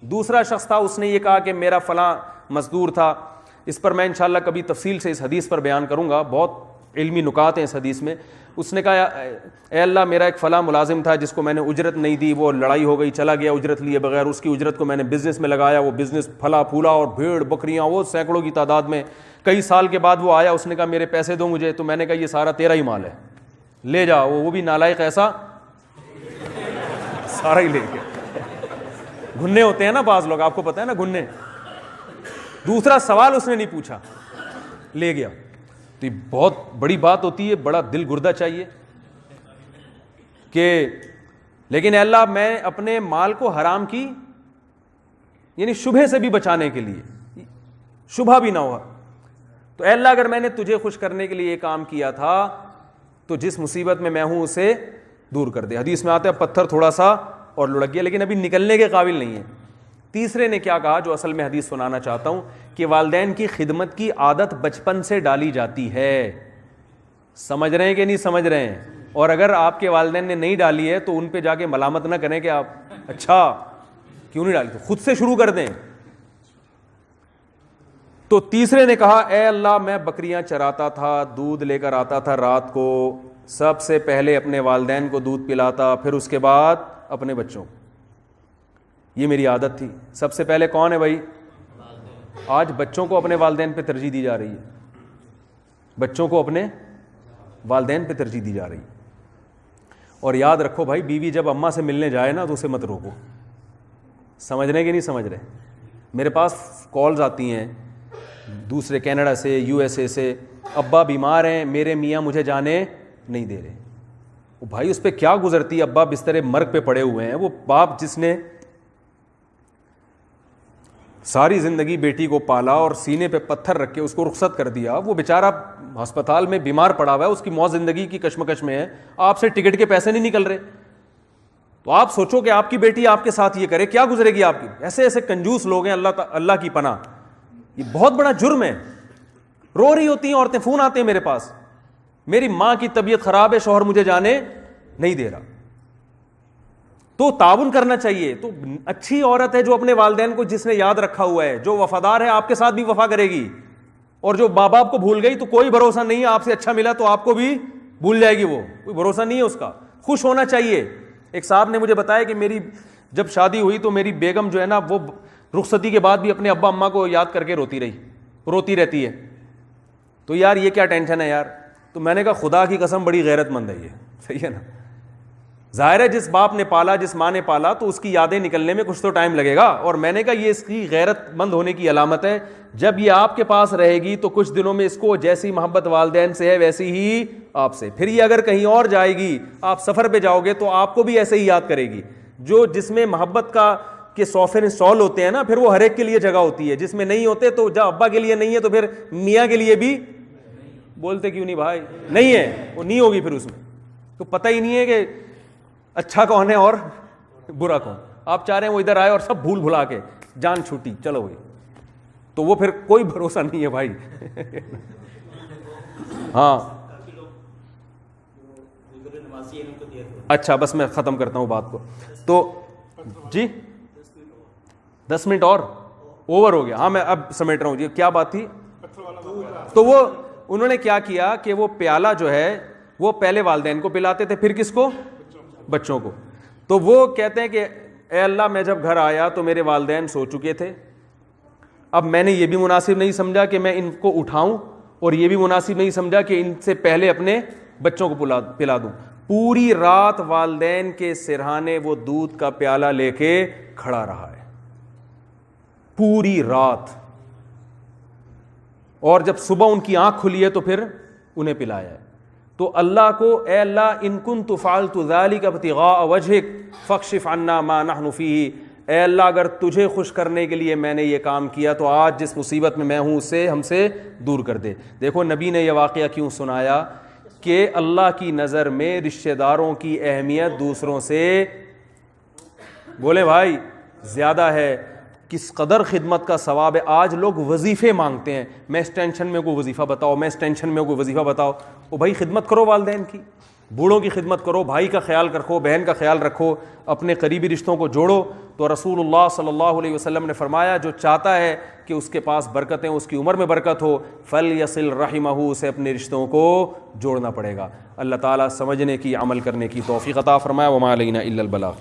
دوسرا شخص تھا، اس نے یہ کہا کہ میرا فلاں مزدور تھا. اس پر میں انشاءاللہ کبھی تفصیل سے اس حدیث پر بیان کروں گا، بہت علمی نکات ہیں اس حدیث میں. اس نے کہا اے اللہ میرا ایک فلاں ملازم تھا جس کو میں نے اجرت نہیں دی، وہ لڑائی ہو گئی چلا گیا اجرت لیے بغیر. اس کی اجرت کو میں نے بزنس میں لگایا، وہ بزنس پھلا پھولا اور بھیڑ بکریاں وہ سینکڑوں کی تعداد میں. کئی سال کے بعد وہ آیا، اس نے کہا میرے پیسے دو مجھے. تو میں نے کہا یہ سارا تیرا ہی مال ہے، لے جا. وہ بھی نالائق ایسا سارا ہی لے گیا. گھننے ہوتے ہیں نا بعض لوگ، آپ کو پتہ ہے نا گھننے. دوسرا سوال اس نے نہیں پوچھا، لے گیا. تو یہ بہت بڑی بات ہوتی ہے، بڑا دل گردہ چاہیے کہ لیکن اے اللہ میں اپنے مال کو حرام کی، یعنی شبہ سے بھی بچانے کے لیے، شبہ بھی نہ ہوا. تو اے اللہ اگر میں نے تجھے خوش کرنے کے لیے یہ کام کیا تھا تو جس مصیبت میں ہوں اسے دور کر دے. حدیث میں آتا ہے پتھر تھوڑا سا اور لڑک گیا، لیکن ابھی نکلنے کے قابل نہیں ہے. تیسرے نے کیا کہا جو اصل میں حدیث سنانا چاہتا ہوں، کہ والدین کی خدمت کی عادت بچپن سے ڈالی جاتی ہے. سمجھ رہے ہیں کہ نہیں سمجھ رہے ہیں؟ اور اگر آپ کے والدین نے نہیں ڈالی ہے تو ان پہ جا کے ملامت نہ کریں کہ آپ اچھا کیوں نہیں ڈالی، تو خود سے شروع کر دیں. تو تیسرے نے کہا اے اللہ میں بکریاں چراتا تھا، دودھ لے کر آتا تھا رات کو، سب سے پہلے اپنے والدین کو دودھ پلاتا، پھر اس کے بعد اپنے بچوں کو. یہ میری عادت تھی. سب سے پہلے کون ہے بھائی؟ آج بچوں کو اپنے والدین پہ ترجیح دی جا رہی ہے، بچوں کو اپنے والدین پہ ترجیح دی جا رہی ہے. اور یاد رکھو بھائی بیوی جب اماں سے ملنے جائے نا تو اسے مت روکو. سمجھ رہے کہ نہیں سمجھ رہے؟ میرے پاس کالز آتی ہیں دوسرے کینیڈا سے، یو ایس اے سے، ابا بیمار ہیں میرے میاں مجھے جانے نہیں دے رہے. وہ بھائی اس پہ کیا گزرتی ہے، ابا بستر مرگ پہ پڑے ہوئے ہیں. وہ باپ جس نے ساری زندگی بیٹی کو پالا اور سینے پہ پتھر رکھ کے اس کو رخصت کر دیا، وہ بیچارہ ہسپتال میں بیمار پڑا ہوا ہے، اس کی موت زندگی کی کشمکش میں ہے، آپ سے ٹکٹ کے پیسے نہیں نکل رہے. تو آپ سوچو کہ آپ کی بیٹی آپ کے ساتھ یہ کرے، کیا گزرے گی آپ کی. ایسے ایسے کنجوس لوگ ہیں، اللہ کی پناہ. یہ بہت بڑا جرم ہے. رو رہی ہوتی ہیں عورتیں، فون آتے ہیں میرے پاس، میری ماں کی طبیعت خراب ہے، شوہر مجھے جانے نہیں دے رہا. تو تعاون کرنا چاہیے. تو اچھی عورت ہے جو اپنے والدین کو جس نے یاد رکھا ہوا ہے، جو وفادار ہے آپ کے ساتھ بھی وفا کرے گی. اور جو ماں باپ کو بھول گئی تو کوئی بھروسہ نہیں ہے، آپ سے اچھا ملا تو آپ کو بھی بھول جائے گی، وہ کوئی بھروسہ نہیں ہے اس کا. خوش ہونا چاہیے. ایک صاحب نے مجھے بتایا کہ میری جب شادی ہوئی تو میری بیگم جو ہے نا وہ رخصتی کے بعد بھی اپنے ابا اماں کو یاد کر کے روتی رہتی ہے. تو یار یہ کیا ٹینشن ہے یار. تو میں نے کہا خدا کی قسم بڑی غیرت مند ہے یہ. صحیح ہے نا. ظاہر ہے جس باپ نے پالا, جس ماں نے پالا, تو اس کی یادیں نکلنے میں کچھ تو ٹائم لگے گا. اور میں نے کہا یہ اس کی غیرت مند ہونے کی علامت ہے, جب یہ آپ کے پاس رہے گی تو کچھ دنوں میں اس کو جیسی محبت والدین سے ہے ویسی ہی آپ سے. پھر یہ اگر کہیں اور جائے گی, آپ سفر پہ جاؤ گے تو آپ کو بھی ایسے ہی یاد کرے گی. جو جس میں محبت کا کہ سافٹ ویئر انسٹال ہوتے ہیں نا, پھر وہ ہر ایک کے لیے جگہ ہوتی ہے. جس میں نہیں ہوتے تو جب ابا کے لیے نہیں ہے تو پھر میاں کے لیے بھی, بولتے کیوں نہیں بھائی, نہیں ہے, وہ نہیں ہوگی پھر اس میں. تو پتہ ہی نہیں ہے کہ اچھا کون ہے اور برا کون. آپ چاہ رہے ہیں وہ ادھر آئے اور سب بھول بھلا کے جان چھوٹی چلو ہوئی, تو وہ پھر کوئی بھروسہ نہیں ہے بھائی. ہاں اچھا, بس میں ختم کرتا ہوں بات کو. تو جی 10 منٹ اور اوور ہو گیا. ہاں میں اب سمیٹ رہا ہوں جی, کیا بات تھی. تو وہ انہوں نے کیا کیا کہ وہ پیالہ جو ہے وہ پہلے والدین کو پلاتے تھے, پھر کس کو, بچوں کو. تو وہ کہتے ہیں کہ اے اللہ میں جب گھر آیا تو میرے والدین سو چکے تھے, اب میں نے یہ بھی مناسب نہیں سمجھا کہ میں ان کو اٹھاؤں, اور یہ بھی مناسب نہیں سمجھا کہ ان سے پہلے اپنے بچوں کو پلا دوں. پوری رات والدین کے سرہانے وہ دودھ کا پیالہ لے کے کھڑا رہا ہے, پوری رات. اور جب صبح ان کی آنکھ کھلی ہے تو پھر انہیں پلایا ہے. تو اللہ کو اے اللہ ان کنت فعلت ذلک ابتغاء وجہک فاکشف عنا ما نحن فیہ, اے اللہ اگر تجھے خوش کرنے کے لیے میں نے یہ کام کیا تو آج جس مصیبت میں ہوں اسے ہم سے دور کر دے. دیکھو نبی نے یہ واقعہ کیوں سنایا کہ اللہ کی نظر میں رشتہ داروں کی اہمیت دوسروں سے, بولے بھائی, زیادہ ہے. کس قدر خدمت کا ثواب ہے. آج لوگ وظیفے مانگتے ہیں, میں اس ٹینشن میں کوئی وظیفہ بتاؤ, میں اس ٹینشن میں کوئی وظیفہ بتاؤ. او بھائی خدمت کرو والدین کی, بوڑھوں کی خدمت کرو, بھائی کا خیال رکھو, بہن کا خیال رکھو, اپنے قریبی رشتوں کو جوڑو. تو رسول اللہ صلی اللہ علیہ وسلم نے فرمایا جو چاہتا ہے کہ اس کے پاس برکتیں, اس کی عمر میں برکت ہو, فلیصل رحمہ, اسے اپنے رشتوں کو جوڑنا پڑے گا. اللہ تعالیٰ سمجھنے کی, عمل کرنے کی توفیق عطا فرمائے. وما علینا الا البلاغ.